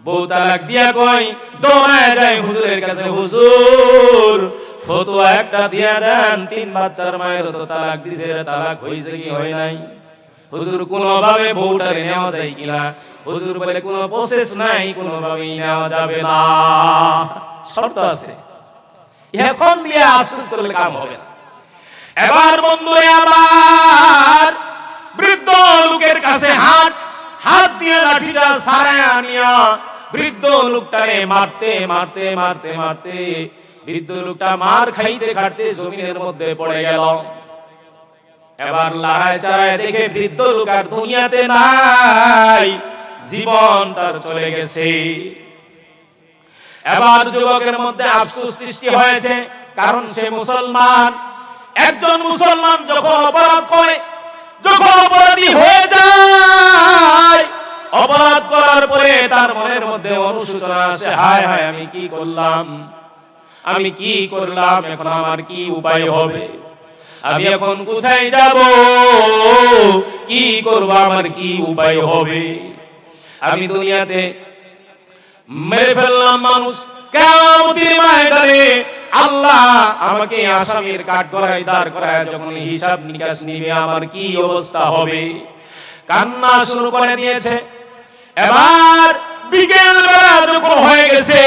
বউ তালাক দিয়া কয়, দৌড়ায় যায় হুজুরের কাছে, হুজুর ফতোয়া একটা দিয়া দেন, 3 বাচ্চার মায়ের তো তালাক দিছে, তালাক হইছে কি হয় নাই? হুজুর কোনোভাবে বউটারে নেওয়া যায় কিনা? হুজুর বলে কোনো প্রসেস নাই, কোনোভাবেই নেওয়া যাবে না, শর্ত আছে। এখন দিয়ে আফসোস করলে কাম হবে না। এবার বন্ধুরে আমার বৃদ্ধ লোকের কাছে হাত দিয়ে লাঠিটা ছাড়ায় আনিয়া বৃদ্ধ লোকটারে মারতে মারতে মারতে মারতে বৃদ্ধ লোকটা মার খাইতে খাইতে জমিনের মধ্যে পড়ে গেল। এবার লড়াই চালায় দেখে বৃদ্ধ লোক আর দুনিয়াতে নাই, জীবন তার চলে গেছে। এবার যুবকের মধ্যে আফসোস সৃষ্টি হয়েছে, কারণ সে মুসলমান। একজন মুসলমান যখন অপরাধ করে, যখন অপরাধী হয়ে যায়, অপরাধ করার পরে তার মনের মধ্যে অনুশোচনা আসে, হায় হায় আমি কি করলাম, আমি কি করলাম, এখন আমার কি উপায় হবে, আমি এখন কোথায় যাব, কি করব, আমার কি উপায় হবে? আমি দুনিয়াতে মেরে ফেললাম মানুষ, কিয়ামতের ময়দানে আল্লাহ আমাকে আসামির কাঠগড়ায় দাঁড় করায় যখন হিসাব নিকাশ নিবে, আমার কি অবস্থা হবে? কান্না শুরু করে দিয়েছে। এবার বিকেল বেলা যখন হয়ে গেছে,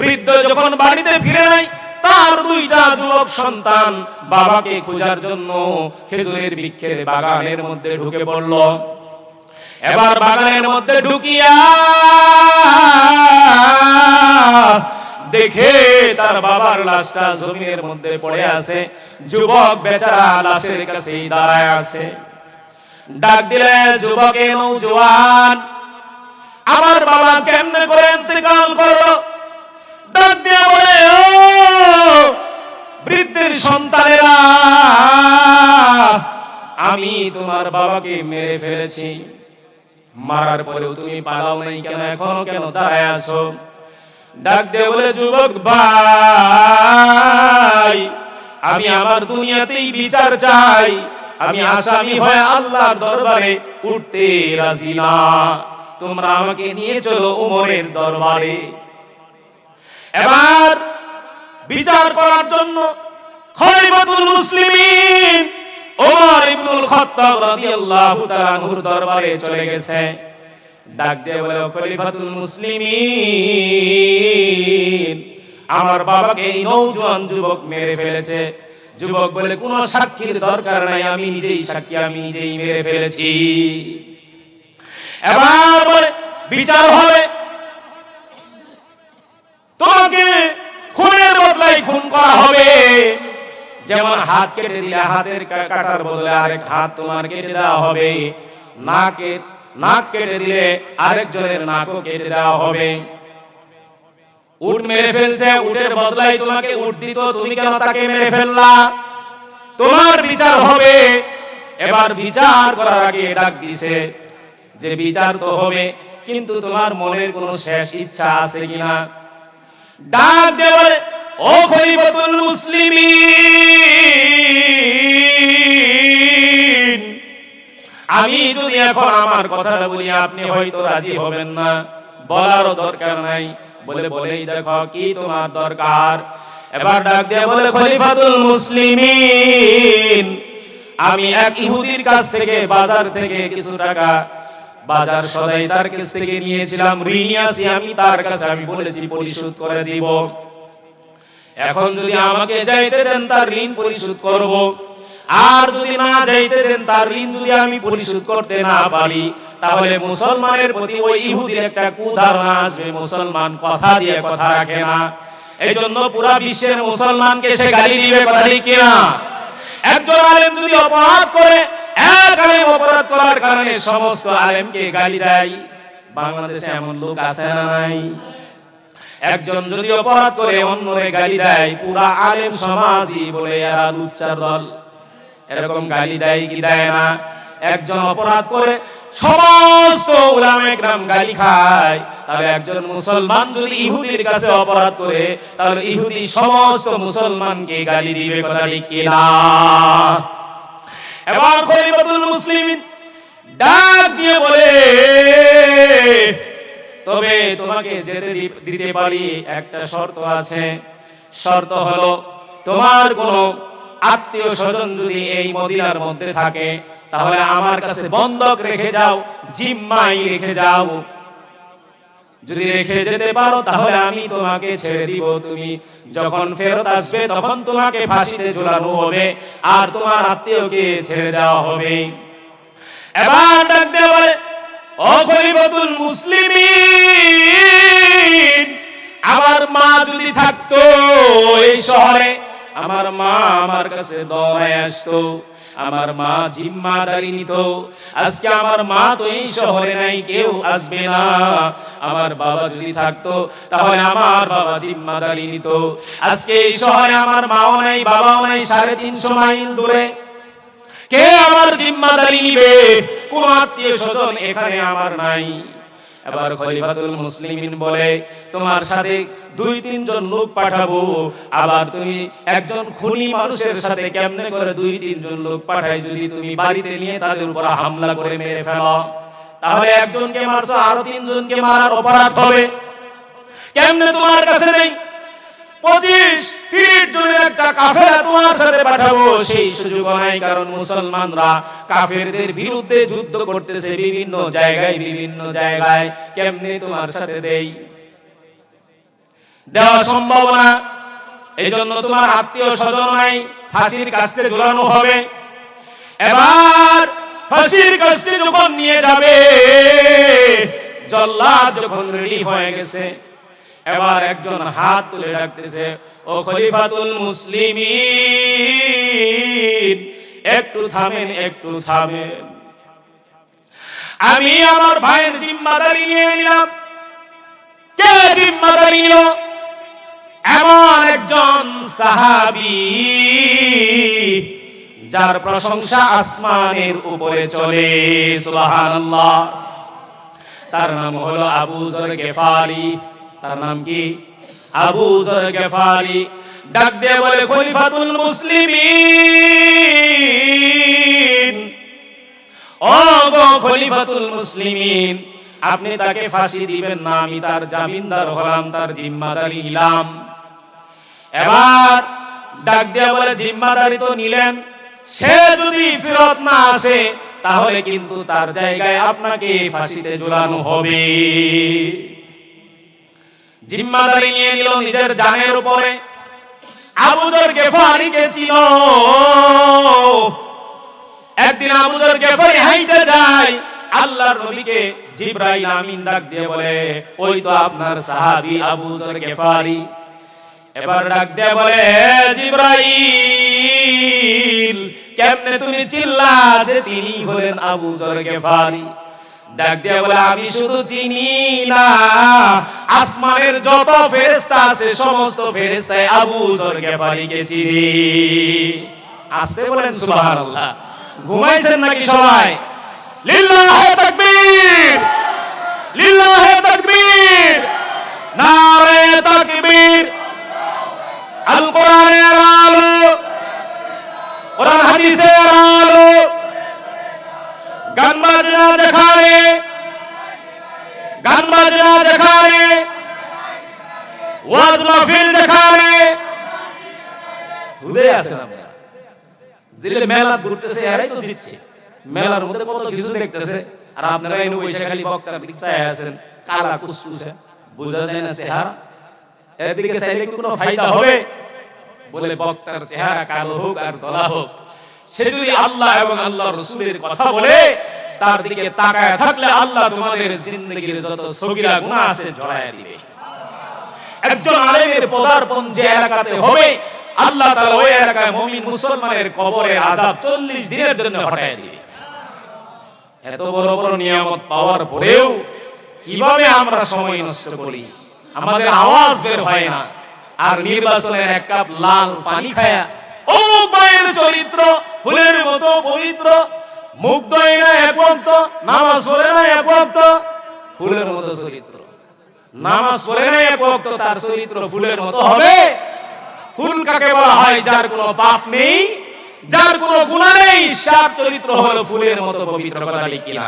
বৃদ্ধ যখন বাড়িতে ফিরে নাই, তার 2টা যুবক সন্তান বাবাকে খোঁজার জন্য খেজুরের বৃক্ষের বাগানের মধ্যে ঢুকে পড়ল। এবার বাগানের মধ্যে ঢুকিয়া দেখে তার বাবার লাশটা জমিনের মধ্যে পড়ে আছে। যুবক বেচারা লাশের কাছেই দাঁড়ায় আছে। ডাক দিলে, যুবকে নওজোয়ান, আমার বাবা কেমনে করে ইন্তেকাল করলো? ডাক দিয়ে বলে, ও বৃদ্ধের সন্তানেরা, আমি তোমার বাবাকে মেরে ফেলেছি। মারার পরেও তুমি পালাও নাই কেন? এখনো কেন দাঁড়ায় আছো? ডাক দিয়ে বলে, যুবক ভাই, আমি আমার দুনিয়াতেই বিচার চাই, আমি আসামি হয়ে আল্লাহর দরবারে উঠতে রাজি না, তোমরা আমাকে নিয়ে চলো উমরের দরবারে। এবার বিচার করার জন্য খলিফাতুল মুসলিমিন ওমর ইবনুল খাত্তাব রাদিয়াল্লাহু তাআলা আনহুর দরবারে চলে গেছে। ডাক দিয়ে বলে, খলিফাতুল মুসলিমিন, আমার বাবাকে এই নওজোয়ান যুবক মেরে ফেলেছে। যুবক বলে, কোনো সাক্ষীর দরকার নাই, আমি নিজেই সাক্ষী, আমি নিজেই মেরে ফেলেছি। এবার বলে, বিচার হবে, তোমাকে খুনের বদলায় খুন করা হবে। যেমন হাত কেটে দিলে হাতের কাটার বদলে আরেক হাত তোমার কেটে দেওয়া হবে, নাক কেটে দিলে আরেকজনের নাকও কেটে দেওয়া হবে। উট মেরে ফেলছে, উটের বদলায় তোমাকে উট দিত, তুমি কেন তাকে মেরে ফেললা? তোমার বিচার হবে। এবার বিচার করার আগে ডাক দিছে যে বিচার তো হবে, কিন্তু তোমার মনের কোনো শেষ ইচ্ছা আছে কিনা? ডাক দেবে, ও খলিফাতুল মুসলিমিন, আমি যদি এখন আমার কথাটা বলি, আপনি হয়তো রাজি হবেন না, বলারও দরকার নাই। বলেই দেখো কি তোমার দরকার। এবার ডাক দিয়ে বলে, খলিফাতুল মুসলিমিন, আমি এক ইহুদির কাছ থেকে বাজার থেকে কিছু টাকা বাজার সদাই তার কাছ থেকে নিয়েছিলাম, ঋণী আছি আমি তার কাছে, আমি বলেছি পরিশোধ করে দিব। এখন যদি আমাকে যাইতে দেন তার ঋণ পরিশোধ করব, আর যদি না যাইতে দেন তার ঋণ যদি আমি পরিশোধ করতে না পারি, তাহলে মুসলমানের প্রতি ওই ইহুদির একটা কুধারণা আসবে, মুসলমান কথা দিয়ে কথা রাখে না। এই জন্য পুরা বিশ্বের মুসলমানকে সে গালি দিবে, কথা ঠিক কিনা? একজন আলেম যদি অপরাধ করে, এক আলেম অপরাধ করার কারণে সমস্ত আলেমকে গালি দেয়, বাংলাদেশে এমন লোক আছে না নাই? একজন যদি অপরাধ করে অন্যরে গালি দেয়, পুরা আলেম সমাজই বলে এরা লুচ্চার দল, এরকম গালি দেয় কি দেয় না? একজন অপরাধ করে সমস্ত উলামায়ে কেরাম গালি খায়, তাহলে একজন মুসলমান যদি ইহুদির কাছে অপরাধ করে, তাহলে ইহুদি সমস্ত মুসলমানকে গালি দিবে, কথা ঠিক কিনা? এবং খলিফাতুল মুসলিমিন ডাক দিয়ে বলে, তবে তোমাকে যেতে দিতে পারি, একটা শর্ত আছে। শর্ত হলো তোমার কোনো আত্মীয় স্বজন যদি এই মদিনার মধ্যে থাকে, তাহলে আমার কাছে বন্ধক রেখে যাও, জিম্মাই রেখে যাও। যদি রেখে যেতে পারো তাহলে আমি তোমাকে ছেড়ে দিব, তুমি যখন ফেরত আসবে তখন তোমাকে ফাঁসিতে ঝুলানো হবে আর তোমার আত্মীয়কে ছেড়ে দেওয়া হবে। এবার ডাক দিয়ে বলে, ও খলিফাতুল মুসলিমিন, আমার মা যদি থাকতো এই শহরে, আমার মা আমার কাছে দৌড়ায় আসতো, আমার মা জিম্মাদারি নিত। আজকে আমার মা তো এই শহরে নাই, কেউ আসবে না। আমার বাবা যদি থাকতো তাহলে আমার বাবা জিম্মাদারি নিত। আজকে এই শহরে আমার মাও নাই, বাবাও নাই, 350 মাইল দূরে, কে আমার জিম্মাদারি নিবে? কোন আত্মীয় স্বজন এখানে আমার নাই। এবার খলিফাতুল মুসলিমিন বলে, তোমার সাথে 2-3 জন লোক পাঠাবো। আবার তুমি একজন খুনি মানুষের সাথে কেমনে করে 2-3 জন লোক পাঠাই, যদি তুমি বাড়িতে নিয়ে তাদের উপর হামলা করে মেরে ফেলো, তাহলে একজনকে মারছো, আরো 3 জনকে মারার অপরাধ হবে। কেমনে তোমার কাছে নেই? 25-30 জনের একটা কাফেলা তোমার সাথে পাঠাবো, সেই সুযোগ নাই। কারণ মুসলমানরা কাফেরদের বিরুদ্ধে যুদ্ধ করতেছে বিভিন্ন জায়গায়, কেমনে তোমার সাথে দেই? দেওয়া সম্ভব না। এই জন্য তোমার আত্মীয় স্বজন নাই, ফাঁসির কাস্টে ঝুলানো হবে। এবার ফাঁসির কাস্টে যখন নিয়ে যাবে, জল্লাদ যখন রেডি হয়ে গেছে, এবার একজন হাত তুলে ডাকতেছে, ও খলিফাতুল মুসলিমিন, একটু থামেন, একটু থামেন, আমি আমার ভাইয়ের জিম্মাদারি নিয়ে নিলাম। কে জিম্মাদারি নিল? এমন একজন সাহাবী যার প্রশংসা আসমানের উপরে চলে, সুবহানাল্লাহ। তার নাম হলো আবু যর গিফারি। তার নাম কি? আবু যর গিফারি। ডাক দিয়ে বলে, খলিফাতুল মুসলিমিন, ও গো খলিফাতুল মুসলিমিন, আপনি তাকে ফাঁসি দিবেন না, আমি তার জামিনদার হলাম, তার জিম্মাদারি নিলাম। এবার ডাক দিয়ে বলে, জিম্মাদারি তো নিলেন, সে যদি ফেরত না আসে তাহলে কিন্তু তার জায়গায় আপনাকে ফাঁসিতে ঝুলানো হবে। জিম্মাদারি নিয়ে নিল নিজের জানের উপরে। আবু যর গিফারিকে ছিল। একদিন আবু যর গিফারি হাইটে যায়, আল্লাহর নবীকে জিবরাইল আমিন ডাক দিয়ে বলে, ওই তো আপনার সাহাবী আবু যর গিফারি। এবার ডাক দিয়ে বলে, জিবরাইল, কেমনে তুমি চিল্লা যে তিনি হলেন আবু যর গিফারি? ডাক দিয়ে বলে, আমি শুধু চিনি না, আসমানের যত ফেরেশতা আছে সমস্ত ফেরেশতায় আবু যর গিফারিকে চিনি। আসতে বলেন সুবহানাল্লাহ। ঘুমাইছেন নাকি সবাই? লিল্লাহে তাকবীর, লিল্লাহে তাকবীর, নারে তাকবীর। আল কোরআনের আলো, কোরআন হাদিসের আলো, গান বাজনা যেখানে, গান বাজনা যেখানে, ওয়াজ মাহফিল যেখানে, হুদে আছেন আপনারা, জিলে মেলা ঘুরতেছে, এরাই তো জিতছে। মেলার মধ্যে কত কিছু দেখতেছে, আর আপনারা এনে বসে খালি বক্তার দিকে চাই আছেন, কালা কুসকুসে, বোঝা যায় না চেহারা। এদিকে চাইলে কি কোনো ফায়দা হবে? বলে বক্তার চেহারা কালো হোক আর ধলা হোক, সে যদি আল্লাহ এবং আল্লাহর রাসূলের কথা বলে, তার দিকে তাকায় থাকলে আল্লাহ তোমাদের জিন্দেগির যত সগীরা গুনাহ আছে ঝরায় দিবে। একজন আলেমের পদার্পণ যে এলাকাতে হবে, আল্লাহ তাআলা ওই এলাকায় মুমিন মুসলমানের কবরের আযাব 40 দিনের জন্য হটায় দিবে। এত বড় বড় নিয়ামত পাওয়ার পরেও কিভাবে আমরা সময় নষ্ট করি, আমাদের আওয়াজ বের হয় না, আর নির্বাচনের এক কাপ লাল পানি খায়া ও মায়ের চরিত্র ফুলের মতো পবিত্র, মুগ্ধ হয় না এক ওয়াক্ত, নামাজ পড়ে না এক ওয়াক্ত, ফুলের মতো চরিত্র, নামাজ পড়ে না এক ওয়াক্ত, তার চরিত্র ফুলের মতো হবে? ফুল কাকে বলা হয়? যার কোনো পাপ নেই, যার কোনো গুনাহ নেই, সার চরিত্র হলো ফুলের মতো পবিত্র। কথা ঠিক কিনা?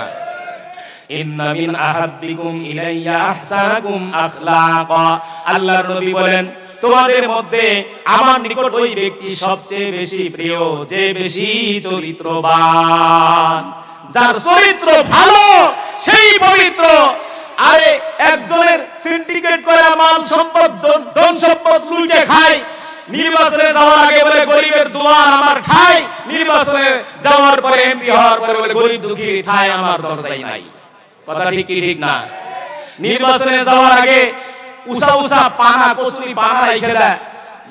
ইন্না মিন আহাব্বিকুম ইলাইয়া আহসানাকুম আখলাকা, আল্লাহর নবী বলেন তোমাদের মধ্যে আমার নিকট ওই ব্যক্তি সবচেয়ে বেশি প্রিয় যে বেশি চরিত্রবান, যার চরিত্র ভালো সেই পবিত্র। আরে একজনের সিন্ডিকেট করে মাল সম্পদ ধন সম্পদ লুটে খায়, নির্বাচনে যাওয়ার আগে বলে গরিবের দুয়ার আমার ঠাই, নির্বাচনে যাওয়ার পরে এমপি হওয়ার পরে বলে গরিব দুঃখীর ঠাই আমার দরজাই নাই। কথা ঠিক কি ঠিক না? নির্বাচনে যাওয়ার আগে উসা উসা পানা কচুরি পানা রেখে দেয়,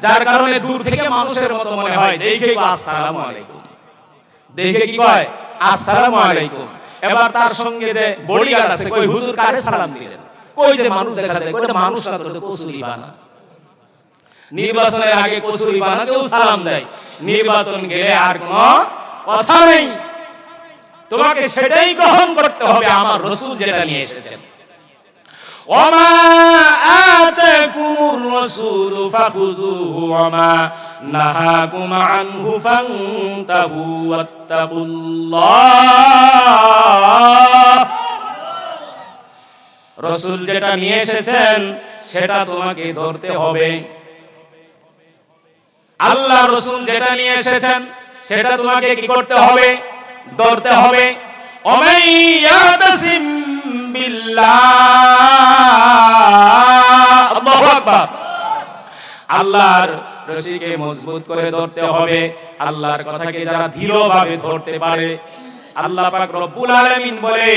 যার কারণে দূর থেকে মানুষের মতো মনে হয় দেখে আসসালামু আলাইকুম, দেখে কি কয় আসসালামু আলাইকুম। এবার তার সঙ্গে যে বডিগার্ড আছে, কই হুজুর কারে সালাম দিলেন, কই যে মানুষ দেখা যায়, কই মানুষ না তো কচুরি বানা। নির্বাচনের আগে কচুরি বানা কেউ সালাম দেয়, নির্বাচন গেলে আর কোনো কথা নেই। তোমাকে সেটাই গ্রহণ করতে হবে আমার রাসূল যেটা নিয়ে এসেছেন। ওমা আতাকুমুর রাসূলু ফাখুযুহু ওমা নাহাকুম আনহু ফান্তাহু ওয়াত্তাকুল্লাহ। রাসূল যেটা নিয়ে এসেছেন সেটা তোমাকে ধরতে হবে। আল্লাহ রাসূল যেটা নিয়ে এসেছেন সেটা তোমাকে কি করতে হবে? ধরতে হবে। ওমাইয়াতাসিম বিল্লাহ, আল্লাহু আকবার। আল্লাহর রশিকে মজবুত করে ধরতে হবে। আল্লাহর কথাকে যারা দৃঢ়ভাবে ধরতে পারে, আল্লাহ পাক রব্বুল আলামিন বলে,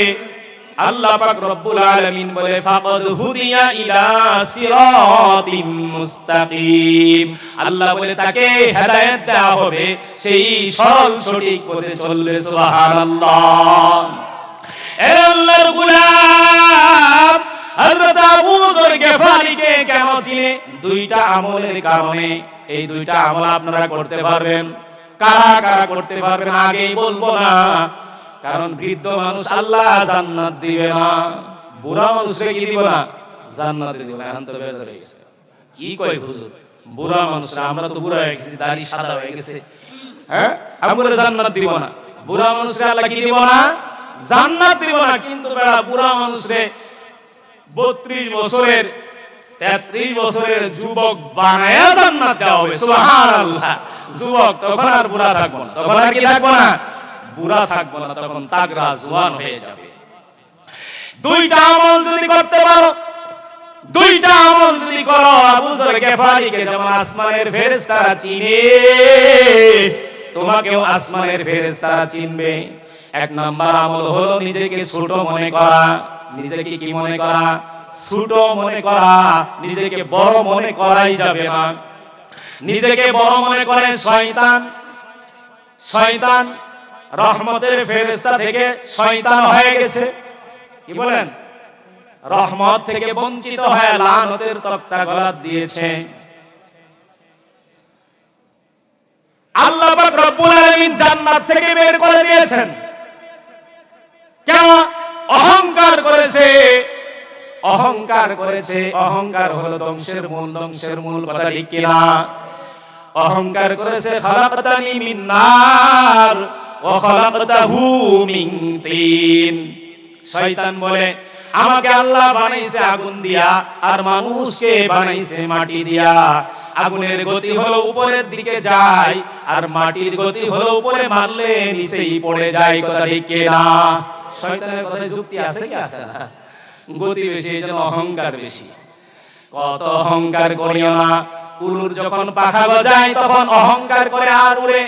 আল্লাহ পাক রব্বুল আলামিন বলে ফাকাদ হুদিয়া ইলা সিরাতিম মুস্তাকিম। আল্লাহ বলে তাকে হেদায়েত দেওয়া হবে, সেই সরল সঠিক পথে চলবে। সুবহানাল্লাহ। এ আল্লাহর গোলাম হযরত আবু যর গিফারীকে কেন চিনে? দুইটা আমলের কারণে। এই দুইটা আমল আপনারা করতে পারবেন। কারা কারা করতে পারবেন আগেই বলবো না, কারণ বৃদ্ধ মানুষ আল্লাহ জান্নাত দিবে না, বুড়া মানুষকে কি দিব না? জান্নাত দিবে না। এখন তো বেজার হয়ে গেছে, কি কই হুজুর বুড়া মানুষ, আমরা তো বুড়া হয়ে গেছি, দাড়ি সাদা হয়ে গেছে, হ্যাঁ আমরা জান্নাত দিব না। বুড়া মানুষকে আল্লাহ কি দিব না? জান্নাত দিব না। কিন্তু বেড়া বুড়া মানুষে 32 বছরের 33 বছরের যুবক বানায়া জান্নাত দেওয়া হবে। সুবহানাল্লাহ। যুবক তখন আর বুড়া থাকবো না, তখন আর কি থাকবো না? বুড়া থাকবো না, তখন তাগড়া জওয়ান হয়ে যাবে। দুইটা আমল যদি করতে পারো, দুইটা আমল যদি করো, আবু যর গিফারীকে যেমন আসমানের ফেরেশতারা চিনে, তোমাকেও আসমানের ফেরেশতারা চিনবে। এক নাম্বার আমল হলো নিজেকে ছোট মনে করা। নিজেকে কি মনে করা? ছোট মনে করা। নিজেকে বড় মনে করাই যাবে না। নিজেকে বড় মনে করে শয়তান। শয়তান রহমতের ফেরেশতা থেকে শয়তান হয়ে গেছে। কি বলেন? রহমত থেকে বঞ্চিত হয়ে লানতের তক্তা গলাত দিয়েছে। আল্লাহ পাক রব্বুল আলামিন জান্নাত থেকে বের করে দিয়েছেন। কেন? অহংকার করেছে। অহংকার করেছে। অহংকার হলো ধ্বংসের মূল। ধ্বংসের মূল। কথা ঠিক কিনা? অহংকার করেছে। খালাকতানি মিন নার ওয়া খালাকতাহু মিন তিন। শয়তান বলে আমাকে আল্লাহ বানাইছে আগুন দিয়া, আর মানুষকে বানাইছে মাটি দিয়া। আগুনের গতি হলো উপরের দিকে যায়, আর মাটির গতি হলো উপরে মারলে নিচেই পড়ে যায়। কথা ঠিক কিনা? শয়তানের কথায় যুক্তি আছে কি আছে না? গতি বেশি, এজন্য অহংকার বেশি। কত অহংকার করিও না। উলুর যখন পাখা গজায় তখন অহংকার করে আর উড়ে।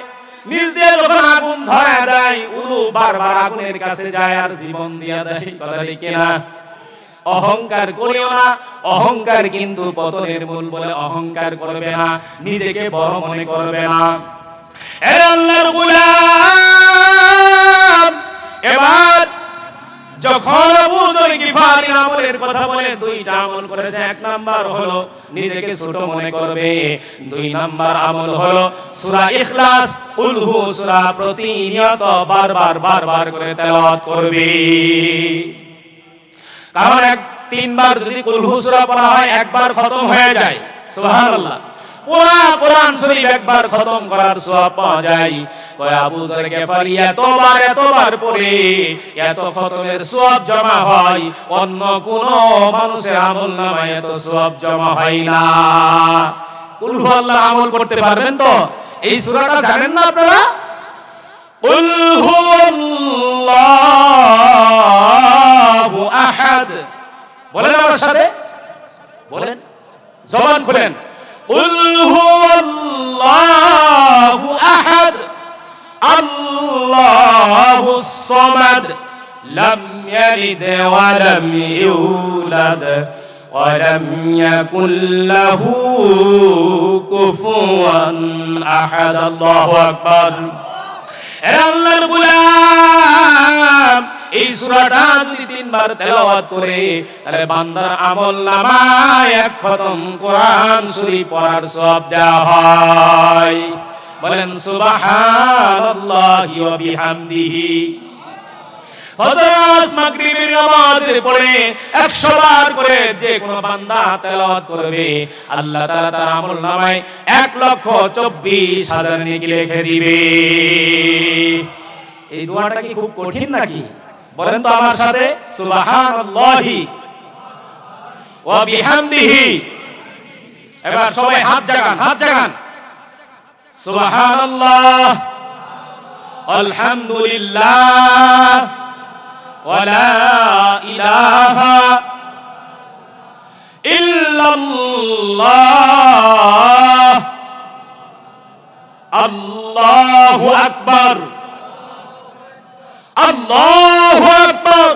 নিজ দিয়ে যখন আগুন ধরা দেয় উলু বারবার আগুনের কাছে যায় আর জীবন দিয়ে দেয়। কথা ঠিক কিনা? অহংকার করিও না, অহংকার কিন্তু পতনের মূল। বলে অহংকার করবে না, নিজেকে বড় মনে করবে না। এ আল্লাহর গোলাম, এবার যখন আবু যর গিফারী আমলের কথা বলে, দুইটা আমল করেছে। এক নাম্বার হলো নিজেকে ছোট মনে করবে, দুই নাম্বার আমল হলো সূরা ইখলাস কুল হু সূরা প্রতিনিয়ত বারবার করে তেলাওয়াত করবে। কারণ তিনবার যদি কুল হু সূরা পড়া হয় একবার খতম হয়ে যায়। সুবহানাল্লাহ। পুরা কোরআন শরীফ একবার খতম করার সওয়াব পাওয়া যায়। কয় আবু যর গিফারী এতবার পড়ে এত খতমের সওয়াব জমা হয়, অন্য কোন মানুষের আমলনামায় এত সওয়াব জমা হয় না। কুল হু আল্লাহ আমল করতে পারবেন তো? এই সূরাটা জানেন না আপনারা? কুল হুয়াল্লাহু আহাদ বলেন আমার সাথে, বলেন, জবান খুলেন। কুল হুয়াল্লাহু আহাদ আল্লাহুস সামাদ লাম ইয়ালিদ ওয়া লাম ইউলাদ ওয়া লাম ইয়াকুল লাহু কুফুয়ান আহাদ। আল্লাহু আকবার। এ আল্লাহর গোলাম, এই সূরাটা যদি তিনবার তেলাওয়াত করে তাহলে বান্দার আমলনামায় এক খতম কোরআন শরীফ পড়ার সওয়াব দেওয়া হয়। বলেন সুবহানাল্লাহি ওয়া বিহামদিহি। ফজর নামাজ মাগরিবের নামাজ পড়ে 100 বার করে যে কোন বান্দা তেলাওয়াত করবে, আল্লাহ তাআলা তার আমলনামায় 1,24,000 নেকি লিখে দিবে। এই দোয়াটা কি খুব কঠিন নাকি? বলেন তো আমার সাথে, সুবহানাল্লাহি ওয়া বিহামদিহি। এবার সবাই হাত জাগান, হাত জাগান। সুবহানাল্লাহ, আলহামদুলিল্লাহ, ওয়া লা ইলাহা ইল্লাল্লাহ, আল্লাহু আকবার, আল্লাহু আকবার।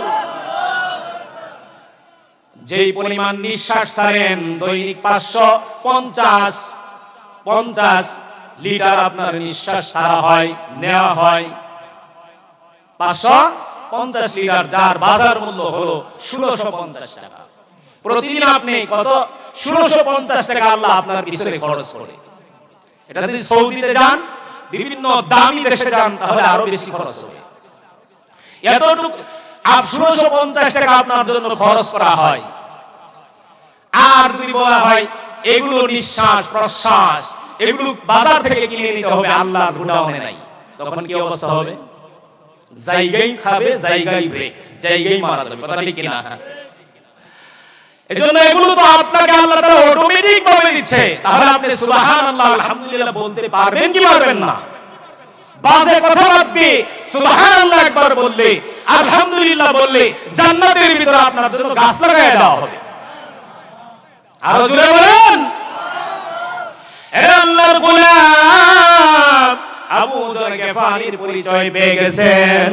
যেই পরিমাণ নিঃশ্বাস ছাড়েন দৈনিক 550 লিটার আপনার নিঃশ্বাস ছাড়া হয়, নেওয়া হয় 550 লিটার, যার বাজার মূল্য হলো 1650 টাকা। প্রতিদিন আপনি কত? 1650 টাকা আল্লাহ আপনার পিছনে খরচ করে। এটা যদি সৌদিতে যান, বিভিন্ন দামি দেশে যান, তাহলে আরো বেশি খরচ হবে। এতটুকু 1650 টাকা আপনার জন্য খরচ করা হয়। আর যদি বলা হয় এগুলো নিঃশ্বাস প্রশ্বাস এগুলো বাজার থেকে কিনে নিতে হবে, আল্লাহর গোডাউনে নাই, তখন কি অবস্থা হবে? জায়গায় খাবে, জায়গায় ব্রেক, জায়গায় মারা যাবে। কথা ঠিক কিনা? এজন্য এগুলো তো আপনাকে আল্লাহ তাআলা অটোমেটিক ভাবে দিচ্ছে। তাহলে আপনি সুবহানাল্লাহ আলহামদুলিল্লাহ বলতে পারবেন কি পারবেন না? বাজে কথা বাদ দিয়ে সুবহানাল্লাহ একবার বললে, আলহামদুলিল্লাহ বললে জান্নাতের ভিতরে আপনার জন্য গাছ লাগায় দেওয়া হবে। আরো জোরে বলেন। এ আল্লাহর গোলাম, আবু যর গিফারীর পরিচয় পেয়ে গেছেন।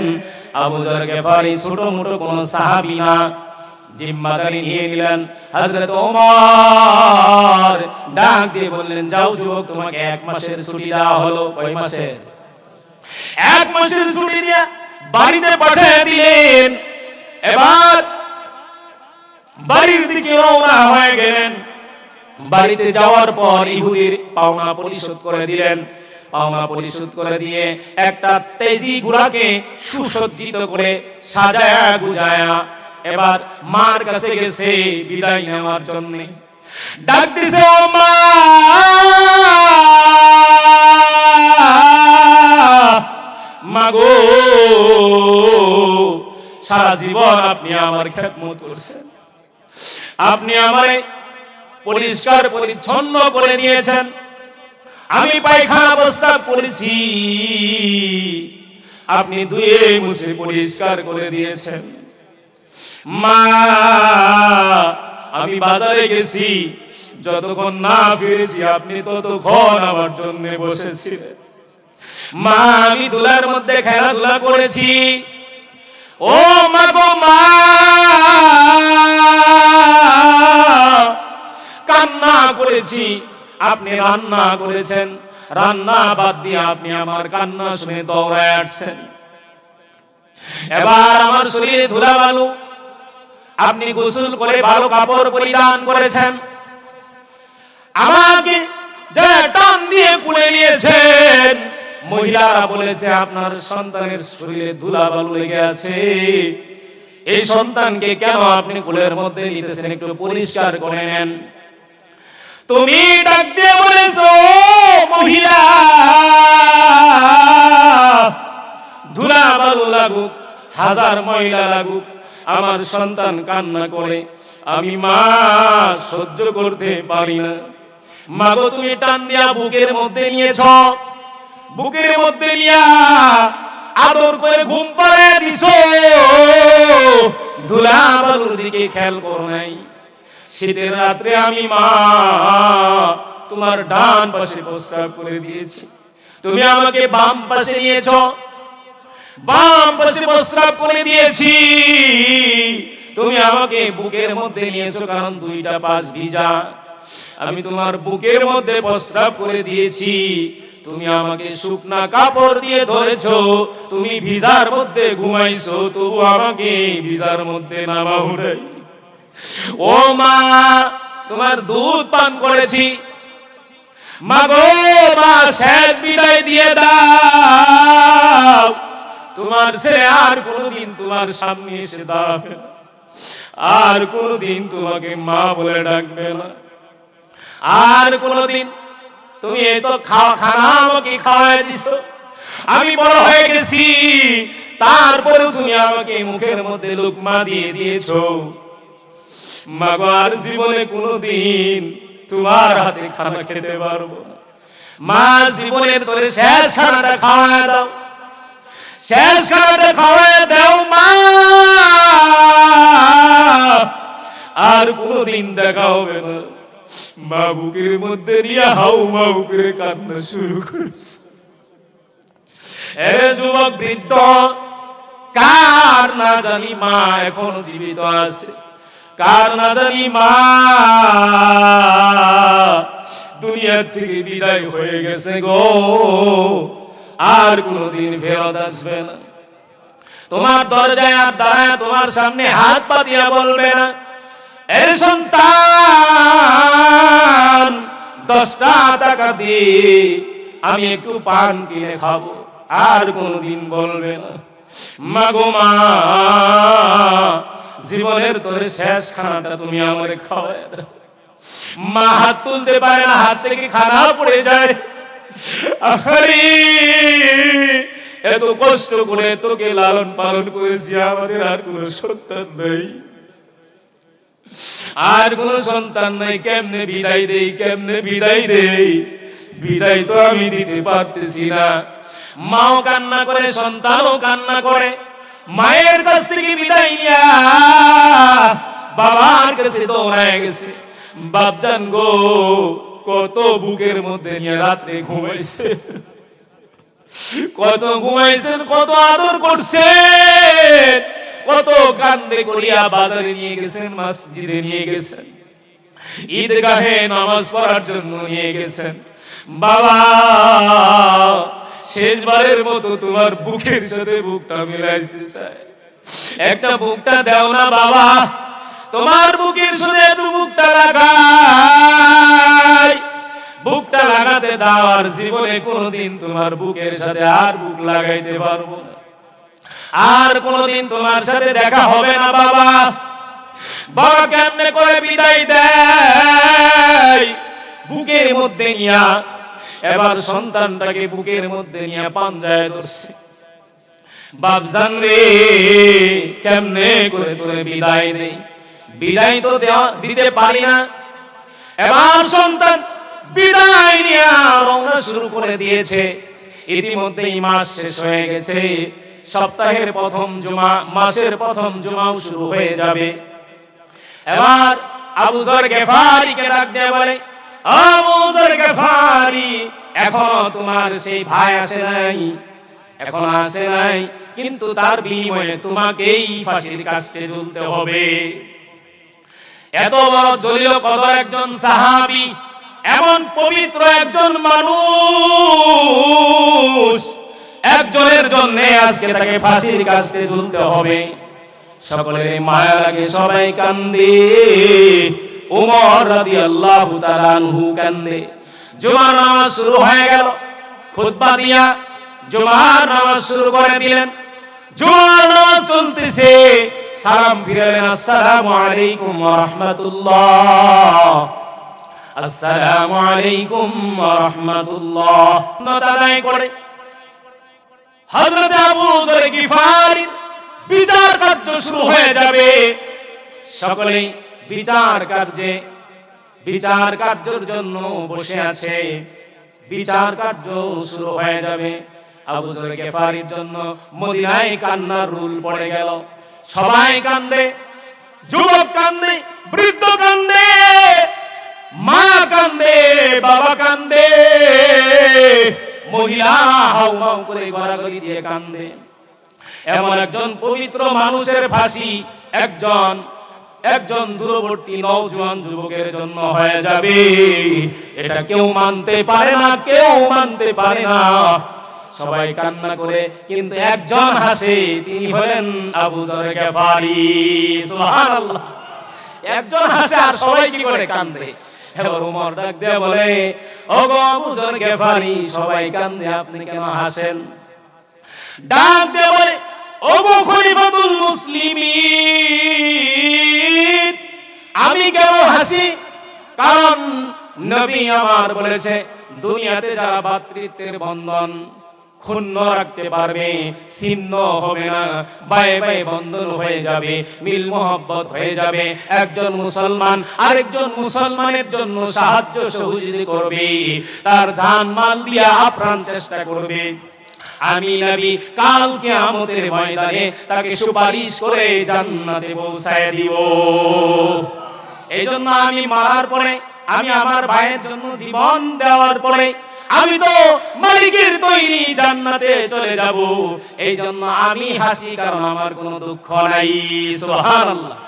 আবু যর গিফারী ছোট মোটো কোন সাহাবী না, জিম্মাদারি নিয়ে নিলেন। হযরত ওমর ডাক দিয়ে বললেন, যাও যুবক, তোমাকে 1 মাসের ছুটি দেওয়া হলো। কয় মাসের? 1 মাসের ছুটি দিয়ে বাড়িতে পাঠিয়ে দিলেন। এবার বাড়ির দিকে রওনা হয়ে গেলেন। বাড়িতে যাওয়ার পর ইহুদির পাওনা পরিশোধ করে দিলেন। পাওনা পরিশোধ করে দিয়ে একটা তেজি ঘোড়াকে সুসজ্জিত করে সাজায়া গুজায়া এবার মার কাছে গেছে বিদায় নেওয়ার জন্য। ডাক দিছে, ও মা, মাগো, সারা জীবন আপনি আমার খেদমত করছেন, আপনি আমারে পরিষ্কার পরিচ্ছন্ন করে দিয়েছেন, আমি পায়খানা প্রস্রাব করেছি, আপনি ধুয়ে মুছে পরিষ্কার করে দিয়েছেন। মা, আমি বাজারে গেছি, যতক্ষণ না ফিরেছি আপনি ততক্ষণ আমার জন্য বসেছিলেন। মা আমি দুলার মধ্যে খেলাধুলা করেছি, ও মা গো মা কান্না করেছি, আপনি রান্না করেছেন, রান্না বাদ দিয়ে আপনি আমার কান্না শুনে দৌড়ায় আসছেন। এবার আমার শরীরে ধুলাবালু, আপনি গোসল করে ভালো কাপড় পরিধান করেছেন, আমাকে যে টান দিয়ে কুলে নিয়েছেন, মহিলারা বলেছে আপনার সন্তানের শরীরে ধুলাবালু লেগে আছে, এই সন্তানকে কেন আপনি কুলের মধ্যে নিতেছেন, একটু পরিষ্কার করে নেন। তুমি ডাক দিয়ে বলেছো, মহিলা ধুলাবালু লাগুক, হাজার ময়লা লাগুক, আমার সন্তান কান্না করে আমি মা সহ্য করতে পারি না। মা গো তুমি টান দিয়া বুকের মধ্যে নিয়েছ, বুকের মধ্যে নিয়া আদর করে ঘুম পাড়ায় দিছো, ধুলাবালুর দিকে খেয়াল করো নাই। শীতের রাত্রে আমি মা তোমার ডান পাশে প্রস্রাব করে দিয়েছি, তুমি আমাকে বাম পাশে নিয়েছ, বাম পাশে প্রস্রাব করে দিয়েছি, তুমি আমাকে বুকের মধ্যে নিয়েছো, কারণ দুইটা পাশ ভিজা, আমি তোমার বুকের মধ্যে প্রস্রাব করে দিয়েছি, তুমি আমাকে শুকনা কাপড় দিয়ে ধরেছো, তুমি ভিজার মধ্যে ঘুমাইছো, তবু আমাকে ভিজার মধ্যে নামাও নাই। ও মা তোমার দুধ পান করেছি, মা গো মা শেষ বিদায় দিয়ে দাও, তোমার ছেলে আর কোনদিন তোমার সামনে এসে দাঁড়াবে না, আর কোনদিন তোমাকে মা বলে ডাকবে না, আর কোনদিন তুমি এই তো খানা আমাকে খাওয়াই দিছো, আমি বড় হয়ে গেছি, তারপরেও তুমি আমাকে মুখের মধ্যে লুকমা দিয়ে দিয়েছো। মা গো আর জীবনে কোনদিন তোমার হাতে খানা খেতে পারবো না, মা জীবনের তোরে শেষ খানাটা খাওয়ায় দাও, শেষ খানাটা খাওয়ায় দাও মা, আর কোনদিন দেখা হবে না। মা বুকের মধ্যে নিয়ে হাউ মাউ করে কান্না শুরু করেছে। এ যুবক বৃদ্ধ, কার না জানি মা এখন জীবিত আছে, কার না জানি মা দুনিয়া থেকে বিদায় হয়ে গেছে গো, আর কোনদিন ফেরত আসবে না। তোমার দরজায় আর দাঁড়ায় তোমার সামনে হাত পাতিয়া বলবে না, এর সন্তান 10টা টাকা দিয়ে আমি একটু পান কিনে খাবো, আর কোনদিন বলবে না মা গো মা জীবনের তোরে শেষ খানাটা তুমি আমারে খাওয়ায় দাও। মা হাত তুলতে পারে না, হাত থেকে খানা পড়ে যায়। আরে এত কষ্ট করে তোকে লালন পালন করেছি, আমাদের আর কোনো সন্তান নেই, আর কোন সন্তান নাই, কেমনে বিদায় দেই, কেমনে বিদায় দেই, বিদায় তো আমি দিতে পারতেছি না। মাও কান্না করে, সন্তানও কান্না করে, মায়ের কাছ থেকে বিদায় নিয়া বাবার কাছে দৌড়ায় গেছে। বাপজান গো কত বুকের মধ্যে নিয়ে রাত্রে ঘুমাইছে, কত ঘুমাইছেন, কত আদর করছেন, কত কান্দে করিয়া বাজারে নিয়ে গেছেন, মসজিদে নিয়ে গেছেন, ঈদগাহে নামাজ পড়ার জন্য নিয়ে গেছেন। বাবা শেষবারের মতো তোমার বুকের সাথে বুকটা মিলাই দিতে চাই, একটা বুকটা দাও না বাবা, তোমার বুকের সাথে একটু বুকটা লাগাই, বুকটা লাগাতে দাও, আর জীবনে কোনোদিন তোমার বুকের সাথে আর বুক লাগাইতে পারবো না, আর কোনদিন তোমার সাথে দেখা হবে না বাবা। বাবা কেমনে করে বিদায় দেয়, বুকের মধ্যে নিয়া, এবার সন্তানটাকে বুকের মধ্যে নিয়ে পাঞ্জায় ধরছে। বাপজান রে কেমনে করে তোরে বিদায় দেই, বিদায় তো দিতে পারি না। এবার সন্তান বিদায় নিয়ে রওনা শুরু করে দিয়েছে। ইতিমধ্যেই মাস শেষ হয়ে গেছে, সপ্তাহের প্রথম জুমা, মাসের প্রথম জুমাও শুরু হয়ে যাবে। এবার আবু যর গিফারীকে ডাক দিয়ে বলে, আবু যর গিফারী এখনো তোমার সেই ভাই আসে নাই, এখনো আসে নাই, কিন্তু তার বিনিময়ে তোমাকেই ফাঁসির কাস্টে ঝুলতে হবে। এত বড় জলিল কদর একজন সাহাবী, এমন পবিত্র একজন মানুষ, একজনের জন্য আজকে তাকে ফাঁসির কাস্টে ঝুলতে হবে। সকলের মায়া লাগে, সবাই কান্দে। ওমর রাদিয়াল্লাহু তাআলা আনহু কান্দে। জুমার নামাজ শুরু হয়ে গেল, খুতবা দিয়া জুমার নামাজ শুরু করে দিলেন। জুমার নামাজ চলতেছে, সালাম ফিরালেন, আসসালামু আলাইকুম ওয়া রাহমাতুল্লাহ, আসসালামু আলাইকুম ওয়া রাহমাতুল্লাহ আদায় করে হযরত আবু যর গিফারী বিচার কার্য শুরু হয়ে যাবে। সকলেই বিচার কার্যের জন্য বসে আছে। বিচার কার্য শুরু হয়ে যাবে। আবু যর গিফারীর জন্য মদিনায় কান্নার রুল পড়ে গেল। সবাই কান্দে, যুবক কান্দে, বৃদ্ধ কান্দে, মা কান্দে, বাবা কান্দে, মহিলা হাউমাউ করে গড়াগড়ি দিয়ে কান্দে। এমন একজন পবিত্র মানুষের ফাঁসি একজন দূরবর্তী নওজোয়ান যুবকের জন্য হয়ে যাবে। এটা কেউ মানতে পারে না, কেউ মানতে পারে না। সবাই কান্না করে, কিন্তু একজন হাসে, তিনি হলেন আবু যর গিফারী। সুবহানাল্লাহ। একজন হাসে আর সবাই কি করে? কান্দে। এবার ওমর ডাক দিয়ে বলে, ওগো আবু যর গিফারী, সবাই কান্দে, আপনি কেন হাসেন? ডাক দিয়ে বলে, ওগো খলিফাতুল মুসলিমিন, আমি কেন হাসি? কারণ নবী আমার বলেছে, দুনিয়াতে যারা ভ্রাতৃত্বের বন্ধন ক্ষুণ্ণ রাখতে পারবে, ছিন্ন হবে না, বায়ে বায়ে বন্ধন হয়ে যাবে, মিল মোহাব্বত হয়ে যাবে। একজন মুসলমান আরেকজন মুসলমানের জন্য সাহায্য সহযোগিতা করবে, তার জান মাল দিয়ে আপ্রাণ চেষ্টা করবে। আমি নবী কাল কিয়ামতের ময়দানে তাকে সুপারিশ করে জান্নাতে পৌঁছায় দিব। এইজন্য আমি মারার পরে, আমি আমার ভাইয়ের জন্য জীবন দেওয়ার পরে আমি তো মালিকের তৈরি জান্নাতে চলে যাব। এই জন্য আমি হাসি, কারণ আমার কোনো দুঃখ নাই। সুবহানাল্লাহ।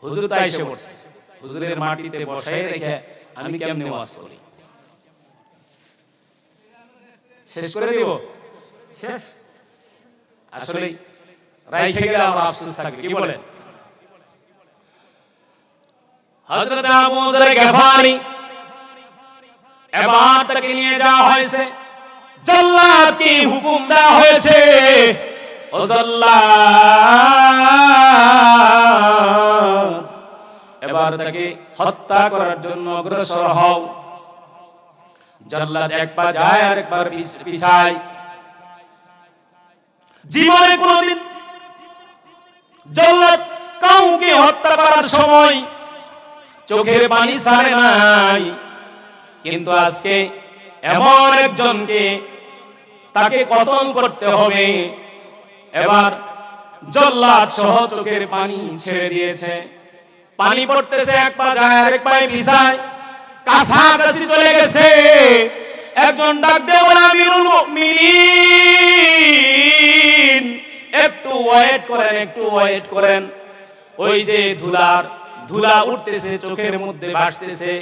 হুজুর তাই এসে বসে, হুজুরের মাটিতে বসায় রেখে আমি কেমনে ওয়াজ করি? শেষ করে দিব? শেষ? আসলে রাইখে গেলে আমার আফসোস থাকবে। কি বলেন? হযরত আবু যর গিফারী এবার তাকে নিয়ে যাওয়া হয়েছে, জল্লাদকে হুকুম দেওয়া হয়েছে, ও জল্লাদ, এবার তাকে হত্যা করার জন্য অগ্রসর হও। জল্লাদ এক পা যায় আর একবার পিছায়। জীবনে কোনদিন জল্লাদ কাউকে হত্যা করার সময় চোখের পানি ছাড়ে নাই, কিন্তু আজকে এমন একজনকে তাকে কতল করতে হবে। এবার জল্লাদ সহ চোখের পানি ছেড়ে দিয়েছে। পানি পড়তেছে, এক পা যায় আর এক পায়ে পিছায়, কাছাকাছি চলে গেছে। একজন ডাক দিয়ে বলে, আমিরুল মুমিনিন, একটু ওয়েট করেন, একটু ওয়েট করেন। ওই যে ধুলা উঠতেছে, চোখের মধ্যে ভাসতেছে,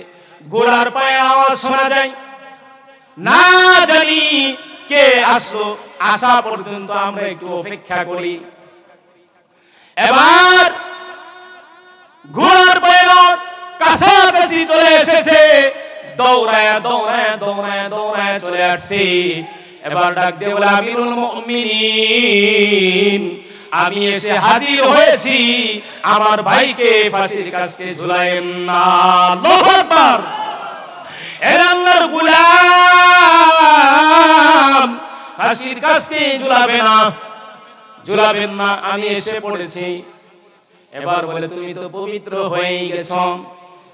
গোলার পায়ে আওয়াজ শোনা যায়, না জানি কে আসলো, আসা পর্যন্ত আমরা একটু অপেক্ষা করি। এবার ঘোড়ার পায়ে কাছাকাছি চলে এসেছে, দৌড়ায় দৌড়ায় দৌড়ায় দৌড়ায় চলে আসছে। এবার ডাক দিয়ে বলে, আমিরুল মুমিনিন, আমি এসে হাজির হয়েছি, আমার ভাইকে ফাঁসির কাস্টে ঝুলায়েন না। আল্লাহু আকবার। এর আল্লাহর গোলাম, ফাঁসির কাস্টে ঝুলাবেন না, আমি এসে পড়েছি। এবার বলে, তুমি তো পবিত্র হয়েই গেছ,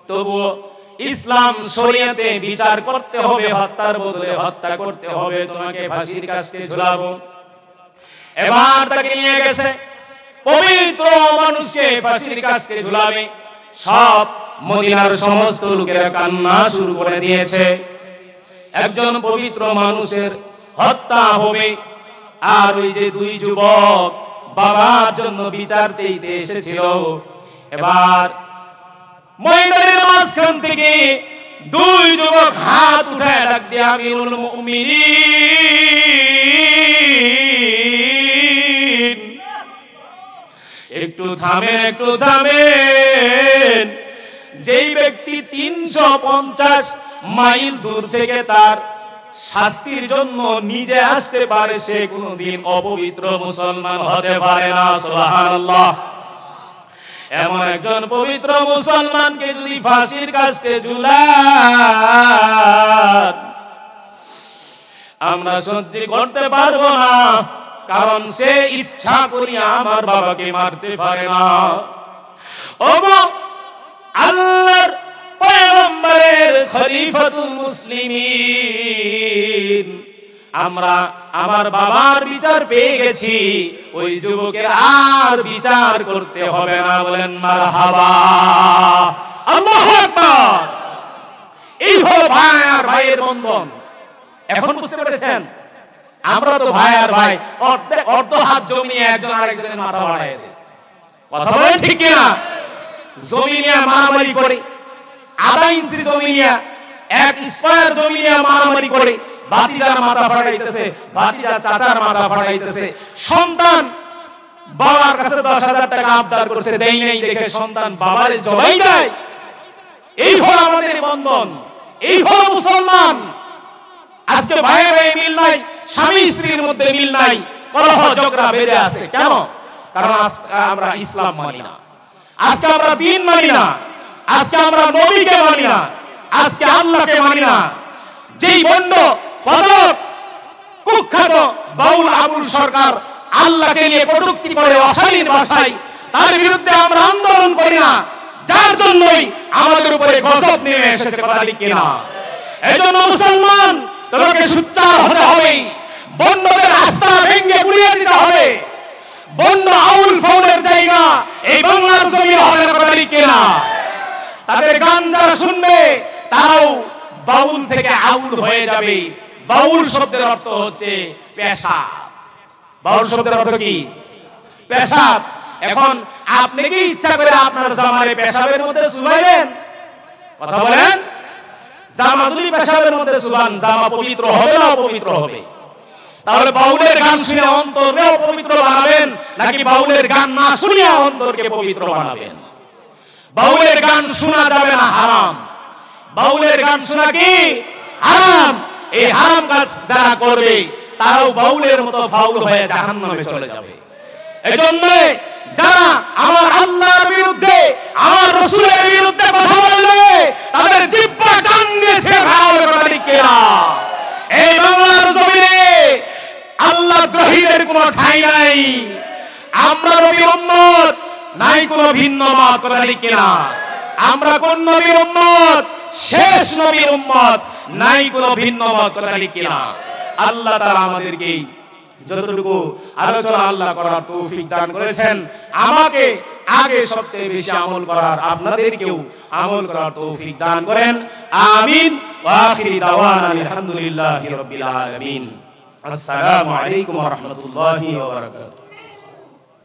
তবুও ইসলাম শরীয়তে বিচার করতে হবে, হত্যার বদলে হত্যা করতে হবে, তোমাকে ফাঁসির কাস্টে ঝুলাবো। এবার তাকে নিয়ে গেছে, পবিত্র মানুষকে ফাঁসির কাস্টে ঝুলাবে। সব মদিনার সমস্ত লোকেরা কান্না শুরু করে দিয়েছে। একজন পবিত্র মানুষের হত্যা হবে, আর ওই যে দুই যুবক বাবার জন্য বিচার চাইতে এসেছিল, এবার ময়দানের মাঝখান থেকে দুই যুবক হাত উঠায় ডাক দিয়ে আমিরুল মুমিনিন, একটু থামেন, একটু থামেন। যেই ব্যক্তি 350 মাইল দূর থেকে তার শাস্তির জন্য নিজে আসতে পারে, সে কোনদিন অপবিত্র মুসলমান হতে পারে না। সুবহানাল্লাহ। এমন একজন পবিত্র মুসলমানকে যদি ফাঁসির কাস্টে ঝুলান, আমরা সহ্য করতে পারবো না, কারণ সে ইচ্ছা করিয়া আমার বাবাকে মারতে পারে না। ওগো আল্লাহর পয়গম্বরের খলিফাতুল মুসলিমিন, আমরা আমার বাবার বিচার পেয়ে গেছি, ওই যুবকের আর বিচার করতে হবে না। বলেন মারহাবা, আল্লাহু আকবার। এই হলো ভাই আর ভাইয়ের বন্ধন। এখন বুঝতে পেরেছেন? আমরা তো ভাই আর ভাই, অর্ধ হাত জমি নিয়ে একজন আরেকজনের মাথা বাড়ায় দেয়। কথা বলেন ঠিক কিনা? জমি নিয়ে মারামারি করে, আধা ইঞ্চি জমি নিয়ে, 1 স্কয়ার জমি নিয়ে মারামারি করে, ভাতিজার মাথা ফাটাইতেছে, ভাতিজা চাচার মাথা ফাটাইতেছে। সন্তান বাবার কাছে 10,000 টাকা আবদার করছে, দেই নাই দেখে সন্তান বাবারে জবাই দেয়। এই হলো আমাদের বন্ধন, এই হলো মুসলমান। আজকে ভাই ভাই মিল নাই, স্বামী স্ত্রীর মধ্যে মিল নাই, কলহ ঝগড়া বেঁধে আছে। কেন? কারণ আমরা ইসলাম মানি না, আজকে আমরা দ্বীন মানি না, আজকে আমরা নবীকে মানি না, আজকে আল্লাহকে মানি না। যেই বন্ড পদক কুখ্যাত বাউল আবুল সরকার আল্লাহকে নিয়ে কটূক্তি করে অশালীন ভাষায়, তার বিরুদ্ধে আমরা আন্দোলন করি না, যার জন্যই আমাদের উপরে গজব নেমে এসেছে। কথা ঠিক কিনা? এজন্য মুসলমান তোমাকে সোচ্চার হতে হবে, বন্ডদের আস্থা ভেঙে গুড়িয়ে দিতে হবে। বন্ড আউল ফাউলের জায়গা এই বাংলার জমি হবে না। কথা ঠিক কিনা? তাদের গান যারা শুনবে তারাও বাউল থেকে আউল হয়ে যাবে। বাউল শব্দের অর্থ হচ্ছে পেশা। বাউল শব্দের অর্থ কি? পেশাব। এখন আপনি কি ইচ্ছা করে আপনার জামারে পেশাবের মধ্যে চুবাইবেন? কথা বলেন। জামা যদি পেশাবের মধ্যে চুবান, জামা পবিত্র হবে না অপবিত্র হবে? তাহলে বাউলের গান শুনে অন্তরকে অপবিত্র বানাবেন, নাকি বাউলের গান না শুনে অন্তরকে পবিত্র বানাবেন? বাউলের গান শোনা যাবে না, হারাম। বাউলের গান শোনা কি? হারাম। এই হারাম কাজ যারা করবে তারাও বাউলের মতো ফাউল হয়ে জাহান্নামে চলে যাবে। এজন্য যারা আমার আল্লাহর বিরুদ্ধে, আমার রাসূলের বিরুদ্ধে কথা বলবে, তাদের জিহ্বা টান দিয়েছে ভাড়ার মালিকেরা। এই বাংলার জমিনে আল্লাহ দ্রোহীদের কোনো ঠাঁই নাই। আমরা নবীর উম্মত, নাই কোনো ভিন্ন মত। কথা ঠিক কিনা? আমরা কোন নবীর উম্মত? শেষ নবীর উম্মত, নাই কোনো ভিন্ন মত। কথা ঠিক কিনা? আল্লাহ তাআলা আমাদেরকে যতটুকু আলোচনা আল্লাহ করার তৌফিক দান করেছেন, আমাকে আগে সবচেয়ে বেশি আমল করার, আপনাদেরকেও আমল করার তৌফিক দান করেন। আমিন। ওয়া আখিরি দাওয়ানা আলহামদুলিল্লাহি রাব্বিল আলামিন। আসসালামু আলাইকুম ওয়া রাহমাতুল্লাহি ওয়া বারাকাতুহু।